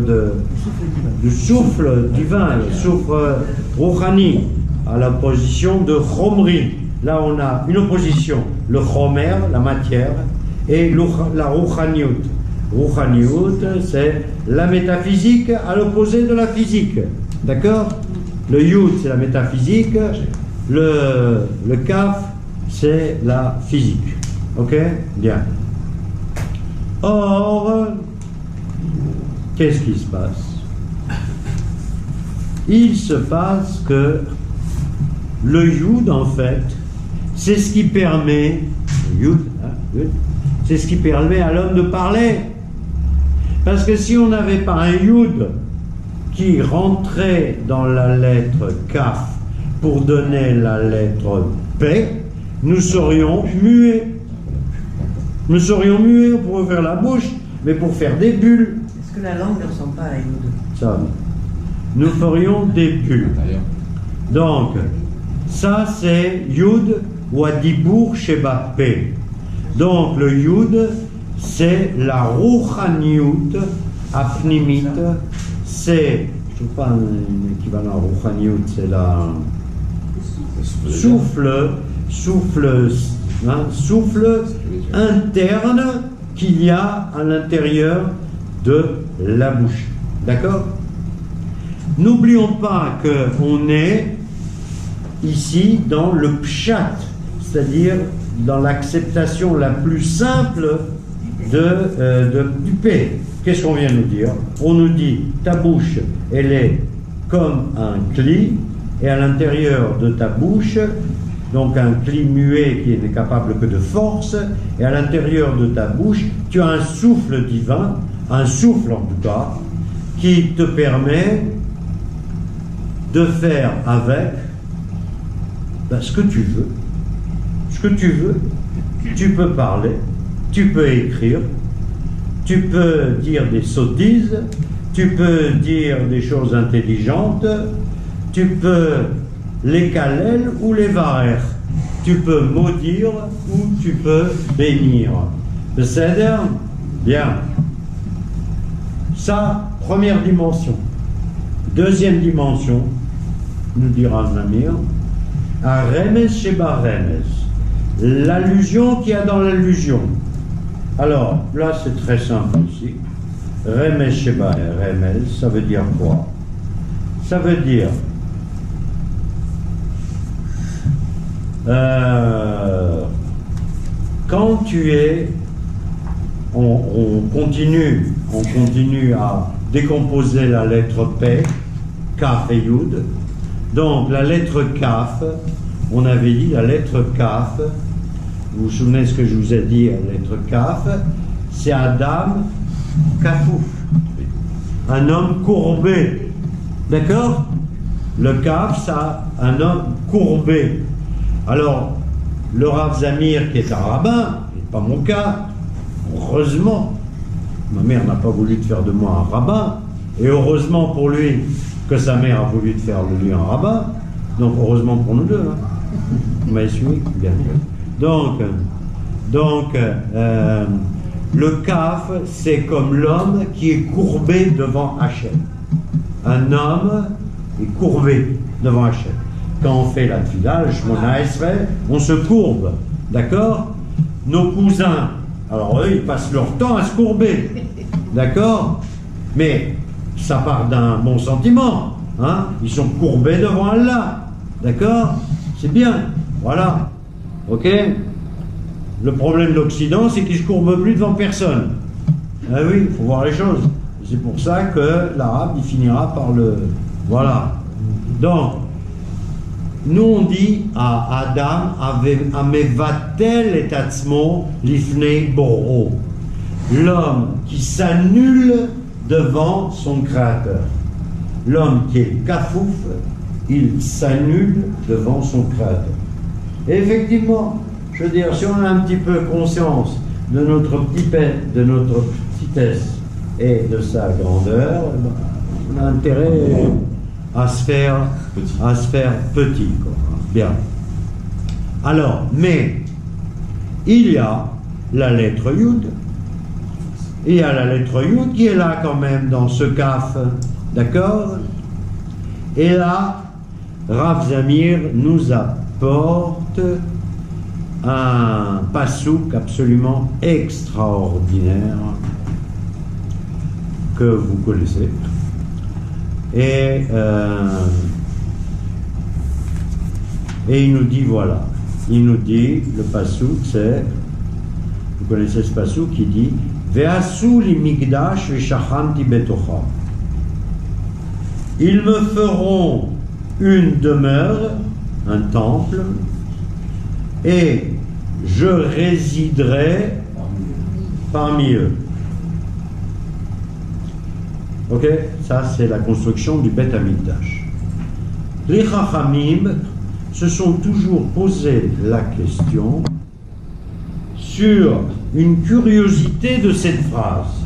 du souffle divin, le souffle Ruchani, à l'opposition de Chomri. Là, on a une opposition, le Chomer, la matière, et la Ruchaniut. Ruchaniut, c'est la métaphysique à l'opposé de la physique. D'accord? Le Yud, c'est la métaphysique, le Kaf, c'est la physique. Ok? Bien. Or, qu'est-ce qui se passe? il se passe que le Yud, en fait, c'est ce qui permet, c'est ce qui permet à l'homme de parler. Parce que si on n'avait pas un Yud qui rentrait dans la lettre Kaf pour donner la lettre P, nous serions muets. Nous serions muets, on pourrait faire la bouche, mais pour faire des bulles. Est-ce que la langue ne ressemble pas à une ou deux? Ça, nous ferions des bulles. Donc, ça c'est Yud ou Adibour Sheba P. Donc, le Yud, c'est la Rouchaniyut Apnimit. C'est, je ne trouve pas un équivalent à Rouchaniyut, c'est la souffle interne qu'il y a à l'intérieur de la bouche. D'accord? N'oublions pas qu'on est ici dans le pshat, c'est-à-dire dans l'acceptation la plus simple du P. Qu'est-ce qu'on vient nous dire? On nous dit, ta bouche, elle est comme un cli, et à l'intérieur de ta bouche, donc un cli muet qui n'est capable que de force, et à l'intérieur de ta bouche, tu as un souffle divin, un souffle en tout cas, qui te permet de faire avec ce que tu veux. Ce que tu veux, tu peux parler, tu peux écrire, tu peux dire des sottises, tu peux dire des choses intelligentes, tu peux les kalel ou les varer, tu peux maudire ou tu peux bénir. C'est-à-dire, bien, ça, première dimension. Deuxième dimension, nous dira Namir, à Remes Sheba Remes, l'allusion qu'il y a dans l'allusion. Alors, là c'est très simple aussi. Remes Sheba Remes, ça veut dire quoi? Ça veut dire quand tu es, on continue à décomposer la lettre P, Kaf et Yud. Donc la lettre Kaf, on avait dit la lettre Kaf, vous vous souvenez ce que je vous ai dit, la lettre Kaf, c'est Adam Kafouf, un homme courbé, d'accord? Le Kaf, ça, un homme courbé. Alors, le Rav Zamir, qui est un rabbin, c'est pas mon cas, heureusement, ma mère n'a pas voulu faire de moi un rabbin, et heureusement pour lui que sa mère a voulu faire de lui un rabbin, donc heureusement pour nous deux, hein. Vous m'avez suivi? Bien. Donc, le Kaf, c'est comme l'homme qui est courbé devant Hachem. Un homme est courbé devant Hachem. Quand on fait la tfila, le Shmona Esrei, on se courbe, d'accord? Nos cousins, alors eux, ils passent leur temps à se courber, d'accord? Mais ça part d'un bon sentiment, hein? Ils sont courbés devant Allah, d'accord? C'est bien, voilà, ok? Le problème de l'Occident, c'est qu'ils ne se courbent plus devant personne. Ah oui, il faut voir les choses. C'est pour ça que l'arabe, il finira par le... Voilà. Donc, nous on dit à Adam, Amevatel et Atzmo lifnei boro, l'homme qui s'annule devant son créateur. L'homme qui est kafouf, il s'annule devant son créateur. Et effectivement, je veux dire, si on a un petit peu conscience de notre petitesse et de sa grandeur, on a intérêt à se faire petit, quoi. Bien. Alors, mais il y a la lettre Yud. Il y a la lettre Yud qui est là quand même dans ce kaf, d'accord? Et là, Rav Zamir nous apporte un pasouk absolument extraordinaire que vous connaissez. Et il nous dit, voilà, il nous dit, le pasouk c'est, vous connaissez ce pasouk qui dit Ve'asu li migdash ve'shachanti betocha. Ils me feront une demeure, un temple, et je résiderai parmi eux. Ok, ça c'est la construction du Beth Amikdash. Les Chachamim se sont toujours posé la question sur une curiosité de cette phrase.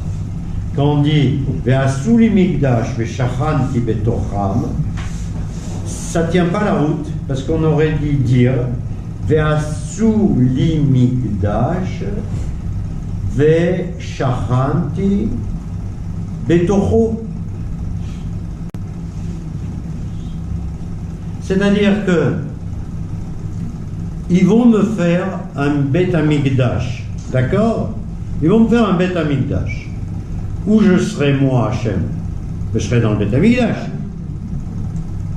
Quand on dit Ve'asu li migdash ve'shachanti betocham, ça ne tient pas la route, parce qu'on aurait dû dire Ve'asu li migdash ve'shachanti betocho. C'est-à-dire que ils vont me faire un Beth Amikdash, d'accord? Ils vont me faire un Beth Amikdash. Où je serai moi, Hachem? Je serai dans le Beth Amikdash.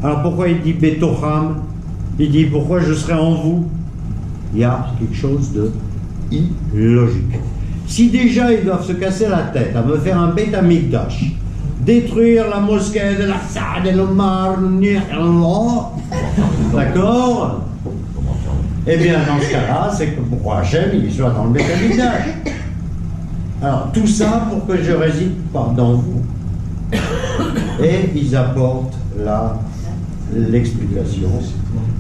Alors pourquoi il dit Betocham? Il dit pourquoi je serai en vous? Il y a quelque chose de illogique. Si déjà ils doivent se casser la tête à me faire un Beth Amikdash, détruire la mosquée de l'Aqsa, de l'Omar, d'accord? Eh bien, dans ce cas-là, c'est que pourquoi Hachem il soit dans le Beth Amikdash? Alors, tout ça pour que je réside dans vous. Et ils apportent là l'explication.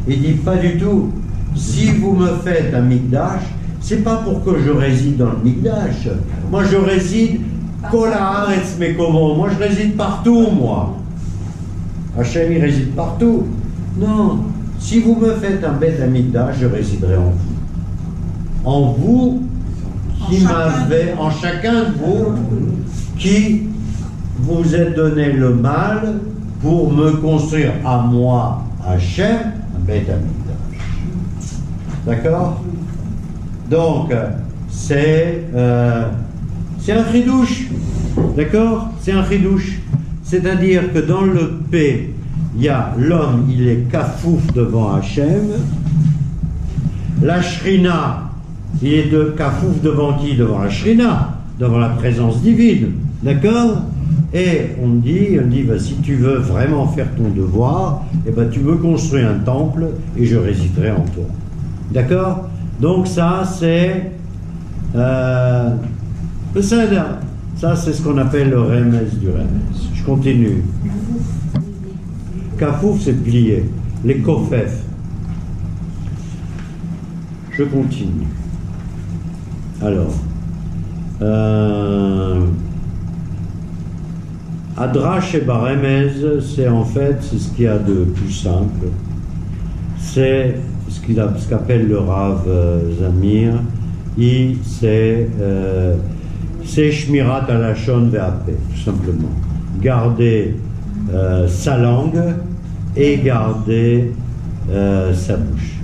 Il dit pas du tout, si vous me faites un Mikdash, c'est pas pour que je réside dans le Mikdash. Moi, je réside Kol haaretz mekomo. Moi, je réside partout, moi. Hachem, il réside partout. Non. Si vous me faites un Beth Amikdash, je résiderai en vous. En vous, qui m'avez, en chacun de vous, qui vous êtes donné le mal pour me construire à moi, Hachem, un Beth Amikdash. D'accord? Donc, c'est un chidouche. D'accord? C'est un chidouche. C'est-à-dire que dans le P, il y a l'homme, il est kafouf devant Hachem. La Shrina, il est de kafouf devant qui? Devant la Shrina, devant la présence divine. D'accord? Et on dit bah, si tu veux vraiment faire ton devoir, eh ben, tu me construis un temple et je résiderai en toi. D'accord? Donc ça, c'est le Seder. Ça, c'est ce qu'on appelle le Remez du Remez. Je continue. Kafouf, c'est plié. Les kofef. Je continue. Alors, Adrash et Baremez, c'est en fait c'est ce qu'il y a de plus simple. C'est ce qu'appelle le Rav Zamir. C'est Shmirat Alashon Ve'apeh, tout simplement. Garder sa langue et garder sa bouche.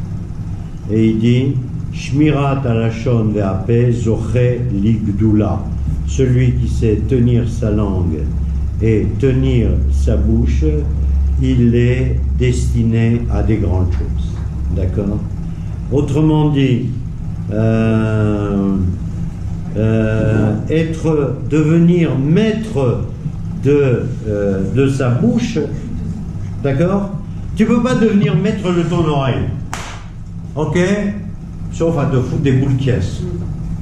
Et il dit Shmirat Alashon Ve'apeh Zoche Ligdula. Celui qui sait tenir sa langue et tenir sa bouche, il est destiné à des grandes choses. D'accord? Autrement dit, devenir maître de sa bouche, d'accord? Tu peux pas devenir maître de ton oreille, ok? Sauf à te foutre des boules caisses,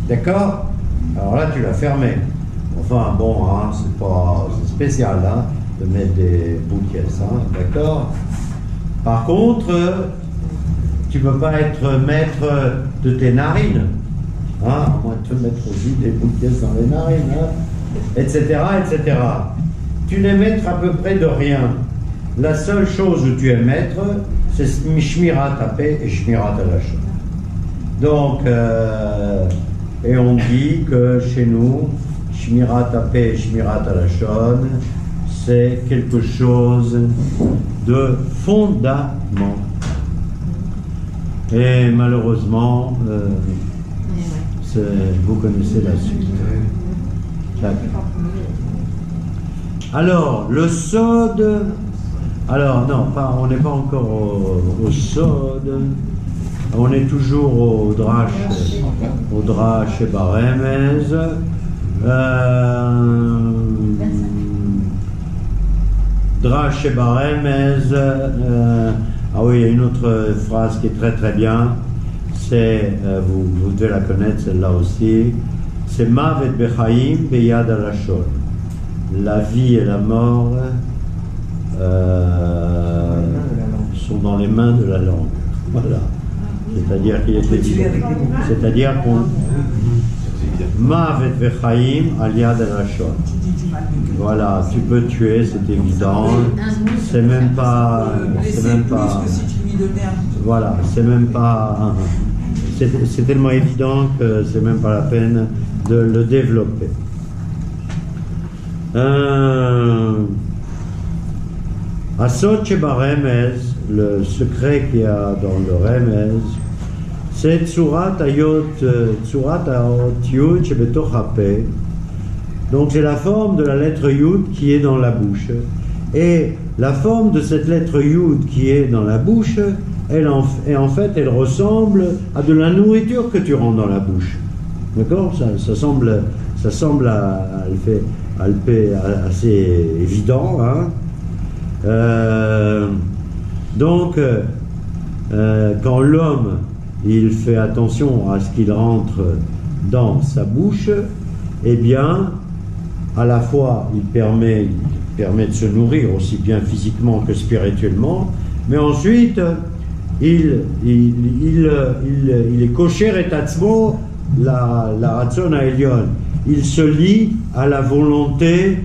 d'accord? Alors là, tu l'as fermé. Enfin, bon, hein, c'est spécial, hein, de mettre des boules caisses, hein, d'accord? Par contre, tu peux pas être maître de tes narines, hein, à moins de te mettre aussi des boules caisses dans les narines, hein, etc., etc. Tu n'es maître à peu près de rien. La seule chose où tu es maître, c'est Shmirat Apeh et Shmirat Alashon. Donc, et on dit que chez nous, Shmirat Apeh et Shmirat Alashon, c'est quelque chose de fondamental. Et malheureusement, vous connaissez la suite. Alors, le sod. Alors, non, on n'est pas encore au sod. On est toujours au drash et baremez. Drash et Baremez. Ah oui, il y a une autre phrase qui est très très bien. C'est, vous devez la connaître celle-là aussi. C'est Mavet Bechaim Beyad Alashon. La vie et la mort sont dans les mains de la langue. Voilà. C'est-à-dire qu'il était c'est-à-dire qu'on Mavet Bechaim Aliad Alashon. Voilà, tu peux tuer, c'est évident. C'est même pas. Voilà, c'est même pas. C'est tellement évident que c'est même pas la peine de le développer. Asot Shebaremez, le secret qu'il y a dans le Remez, c'est Tsurat Ayot Yud Shebetoch Hape. Donc c'est la forme de la lettre Yud qui est dans la bouche. Et la forme de cette lettre Yud qui est dans la bouche, en fait, elle ressemble à de la nourriture que tu rentres dans la bouche. D'accord ? Ça semble assez évident. Hein. Donc, quand l'homme il fait attention à ce qu'il rentre dans sa bouche, eh bien, à la fois il permet de se nourrir aussi bien physiquement que spirituellement, mais ensuite il est kosher et tatzmo la ratzon ha'elyon. Il se lie à la volonté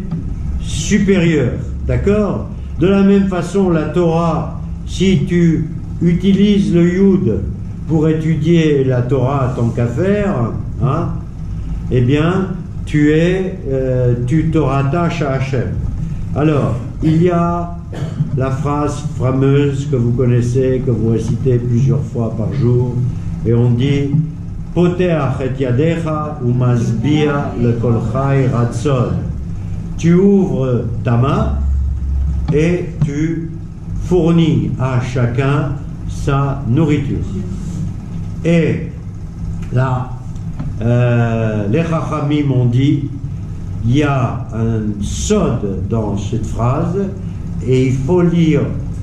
supérieure, d'accord? De la même façon, la Torah, si tu utilises le Yud pour étudier la Torah tant qu'à faire, hein, eh bien, tu te rattaches à Hachem. Alors, il y a la phrase fameuse que vous connaissez, que vous récitez plusieurs fois par jour, et on dit Poteach et yadecha ou masbia le kol chai ratzon. Tu ouvres ta main et tu fournis à chacun sa nourriture. Et là, les Chachamim ont dit il y a un sod dans cette phrase et il faut lire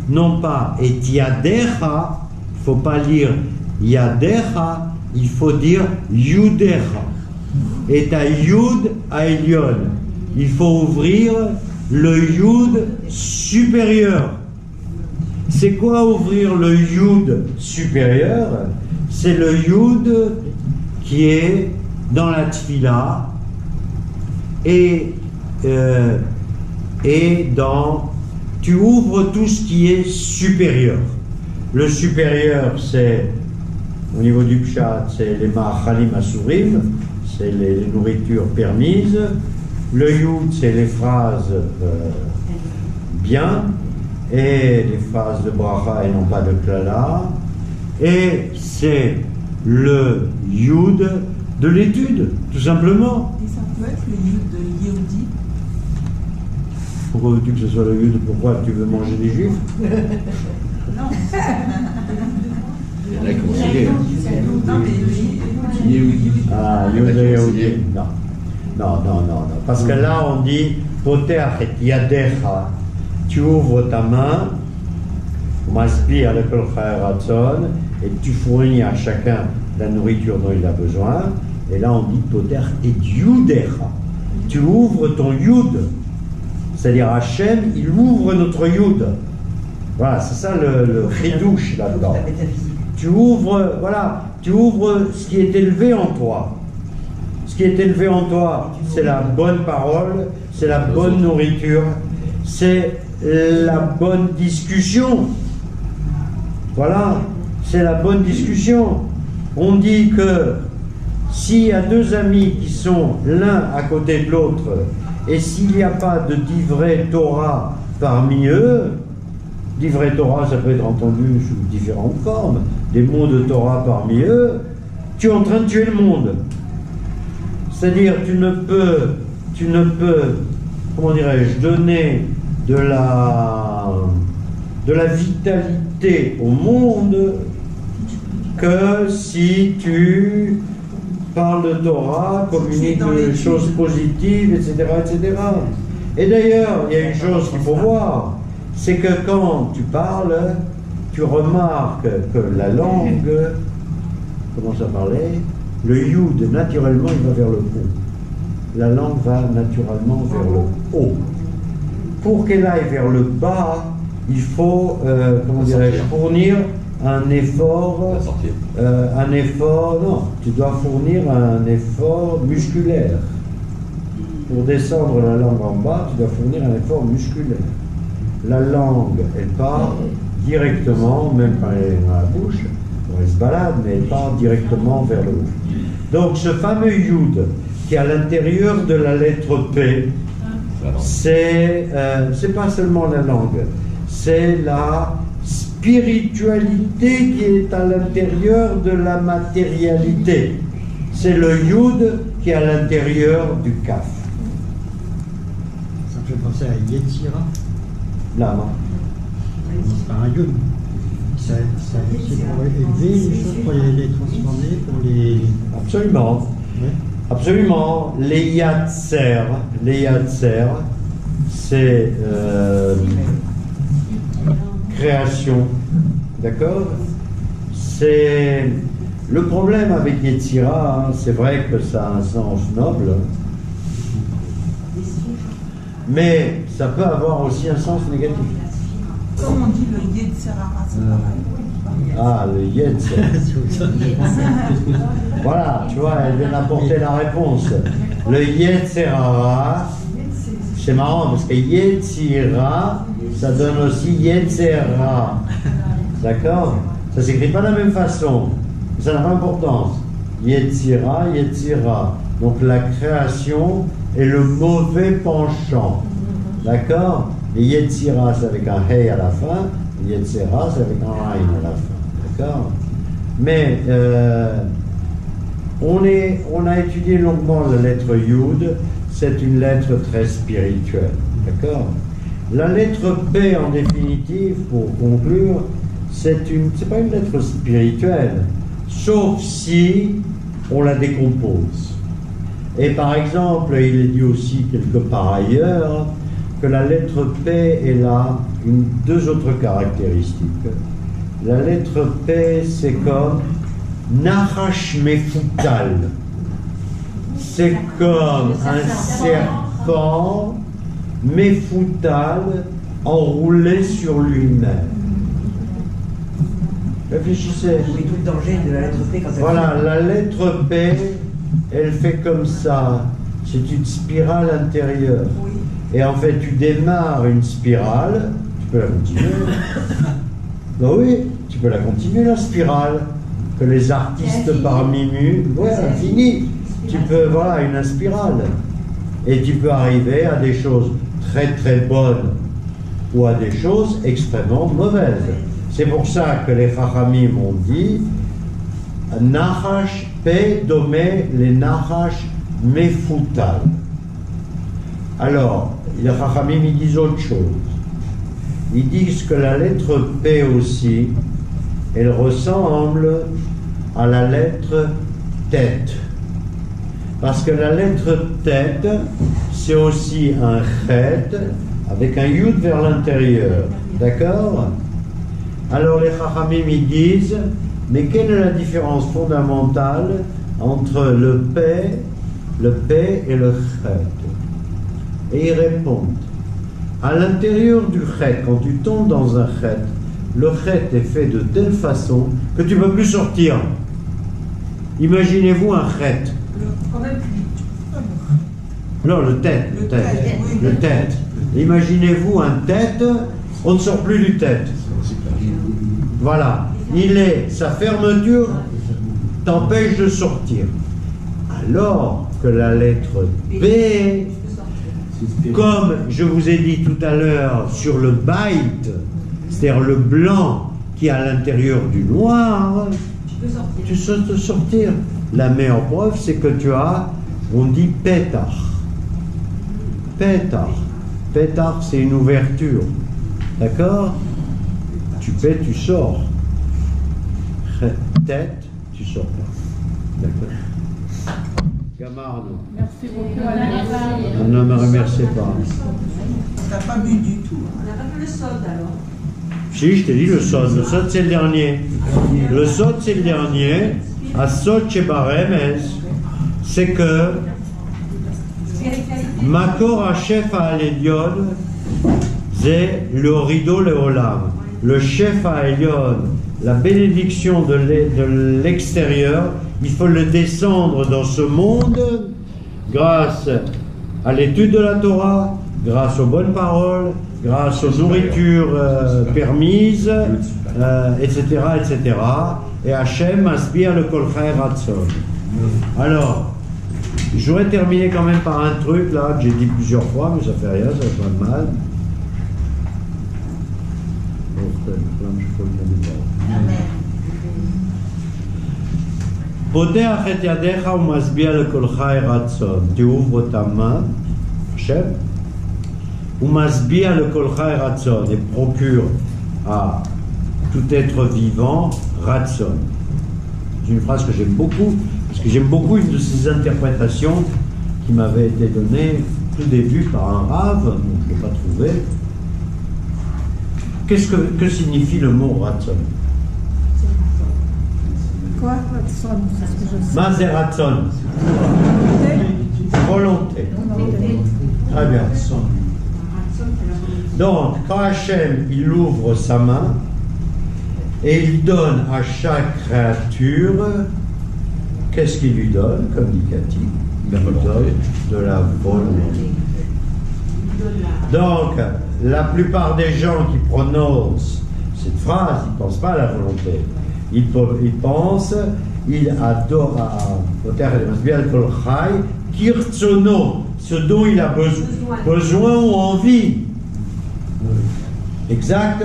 non pas et yadecha, il ne faut pas lire yadecha, il faut dire yudecha. Et ta yud à Elyon, il faut ouvrir le yud supérieur. C'est quoi ouvrir le yud supérieur? C'est le yud qui est dans la tfila et dans tu ouvres tout ce qui est supérieur. Le supérieur, c'est au niveau du pshat, c'est les ma'achalim asurim, c'est les nourritures permises. Le yud, c'est les phrases bien, et les phrases de bracha et non pas de klala. Et c'est le yud de l'étude, tout simplement. Et ça peut être le yud de Yehudi. Pourquoi veux-tu que ce soit le yud? Pourquoi tu veux manger des juifs? Non. Il y en a qui ont essayé. Non, mais Yehudi. Ah, yud de Yehudi. Non. Parce que là, on dit Poteach et yadecha. Tu ouvres ta main, masbir le kol chai ratzon, et tu fournis à chacun la nourriture dont il a besoin. Et là, on dit Poteach et yudecha. Tu ouvres ton yud. C'est-à-dire Hachem, il ouvre notre yud. Voilà, c'est ça le chidouche là-dedans. Tu ouvres ce qui est élevé en toi. Ce qui est élevé en toi, c'est la bonne parole, c'est la bonne nourriture, c'est la bonne discussion. Voilà, c'est la bonne discussion. On dit que s'il y a deux amis qui sont l'un à côté de l'autre, et s'il n'y a pas de divrei Torah parmi eux, divrei Torah, ça peut être entendu sous différentes formes, des mots de Torah parmi eux, tu es en train de tuer le monde. C'est-à-dire, tu ne peux, comment dirais-je, donner de la vitalité au monde que si tu parles de Torah, communiques des choses positives, etc., etc. Et d'ailleurs, il y a une chose qu'il faut voir, c'est que quand tu parles, tu remarques que la langue commence à parler, le yud, naturellement, il va vers le haut. La langue va naturellement vers le haut. Pour qu'elle aille vers le bas, il faut, comment dirais-je, fournir un effort, non, tu dois fournir un effort musculaire. Pour descendre la langue en bas, tu dois fournir un effort musculaire. La langue, elle part directement, même quand elle est dans la bouche, elle se balade, mais elle part directement vers le haut. Donc ce fameux yud, qui est à l'intérieur de la lettre P, c'est pas seulement la langue, c'est la spiritualité qui est à l'intérieur de la matérialité. C'est le yud qui est à l'intérieur du kaf. Ça me fait penser à Yetzira. Là, non. C'est pas un yud. C'est pour élever les choses, pour les transformer, pour les... Absolument. Ouais. Absolument. Les yatser, c'est création. D'accord? C'est le problème avec Yetzira, hein, c'est vrai que ça a un sens noble, mais ça peut avoir aussi un sens négatif. Comme on dit le Yetzirara, c'est pareil. Ah, le Yetzer. Voilà, tu vois, elle vient d'apporter la réponse. Le Yetzerara, c'est marrant parce que Yetzira, ça donne aussi Yetzera. D'accord? Ça s'écrit pas de la même façon. Ça n'a pas d'importance. Yetzira, Yetzira. Donc la création est le mauvais penchant. D'accord? Et Yetzira, c'est avec un Hey à la fin. Yetzera, c'est avec un Aïn à la fin. D'accord? Mais on a étudié longuement la lettre Yud. C'est une lettre très spirituelle. D'accord? La lettre P, en définitive, pour conclure, c'est pas une lettre spirituelle, sauf si on la décompose. Et par exemple, il est dit aussi quelque part ailleurs que la lettre P, elle a deux autres caractéristiques. La lettre P, c'est comme Nachash Mefutal. C'est comme un serpent Mefutal enroulé sur lui-même. Réfléchissez. Oui, tout le danger de la lettre P quand elle... Voilà, la lettre P, elle fait comme ça. C'est une spirale intérieure. Oui. Et en fait, tu démarres une spirale, tu peux la continuer. Ben oui, tu peux la continuer, la spirale, que les artistes parmi nous, ouais, infini. Tu peux, voilà, une spirale. Et tu peux arriver à des choses très très bonnes ou à des choses extrêmement mauvaises. C'est pour ça que les Chachamim ont dit Nachash P domé les Nachash Mefutal. Alors, les Chachamim, ils disent autre chose. Ils disent que la lettre P aussi, elle ressemble à la lettre tête. Parce que la lettre tête, c'est aussi un chet avec un yud vers l'intérieur. D'accord? Alors les Chachamim, ils disent, mais quelle est la différence fondamentale entre le P et le chet? Et ils répondent, à l'intérieur du chet, quand tu tombes dans un chet, le chet est fait de telle façon que tu ne peux plus sortir. Imaginez-vous un chet. Non, le tête. Imaginez-vous un tête, on ne sort plus du tête. Voilà, sa fermeture t'empêche de sortir. Alors que la lettre B, comme je vous ai dit tout à l'heure sur le bait, c'est-à-dire le blanc qui est à l'intérieur du noir, tu peux sortir. La meilleure preuve, c'est que tu as, on dit pétar. Pétar. Pétar, c'est une ouverture. D'accord? Tu paies, tu sors. Tête, tu sors pas. D'accord? Gamardo. Merci beaucoup. On ne me remercie pas. T'as pas bu du tout. On n'a pas fait le solde alors. Si, je t'ai dit le sod. Le sod, c'est le dernier. Le sod, c'est le dernier. À sod chez Baremes, c'est que Makor Hachef Ha'elyon, c'est le rideau Leolam. Le chef Ha'elyon, la bénédiction de l'extérieur, il faut le descendre dans ce monde grâce à l'étude de la Torah, grâce aux bonnes paroles, grâce aux nourritures permises, etc., etc. Et Hachem Masbir le Kol Chai Ratzon. Alors, je voudrais terminer quand même par un truc là que j'ai dit plusieurs fois, mais ça fait rien, ça fait pas de mal. Poteach et yadecha ou masbia le kol chai ratzon. Tu ouvres ta main, Hachem, ou masbia le kol chai ratzon, et procure à tout être vivant ratzon. C'est une phrase que j'aime beaucoup, parce que j'aime beaucoup une de ces interprétations qui m'avait été donnée tout début par un rave, donc je ne l'ai pas trouvé. Que signifie le mot ratzon? Quoi, Ratson? C'est ce que je sais. Mazé ratzon. Volonté. Très bien. Donc, quand Hachem, il ouvre sa main et il donne à chaque créature, qu'est-ce qu'il lui donne, comme dit Cathy? Il lui donne de la volonté. Donc, la plupart des gens qui prononcent cette phrase, ils ne pensent pas à la volonté. Ils pensent, il adore au terre de Kol Chai, Kirtsono, ce dont il a besoin ou envie. Exact.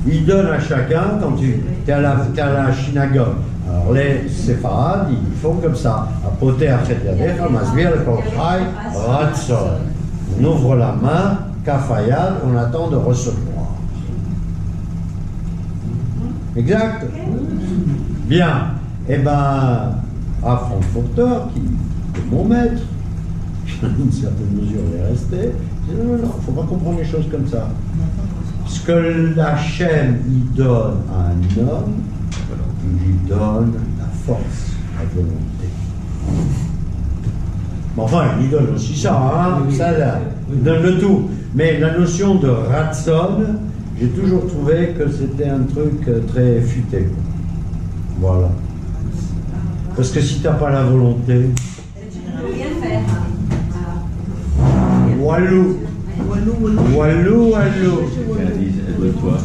Il donne à chacun, quand tu es à la synagogue. Alors les séfarades, ils font comme ça. Apoter Yadecha, Masbir le Kol Chai, Ratzon. On ouvre la main, Kafayad, on attend de recevoir. Exact. Bien. Eh bien, à Frankfurter, qui est mon maître, à une certaine mesure il est resté, il dit non, il ne faut pas comprendre les choses comme ça. Ce que Hachem il donne à un homme, il lui donne la force, la volonté. Mais enfin, il lui donne aussi ça, hein, ça là, il donne le tout. Mais la notion de Ratzon, j'ai toujours trouvé que c'était un truc très futé. Voilà. Parce que si tu n'as pas la volonté. Tu ne peux rien faire. Walou. Walou, walou. Elle dit, elle veut toi.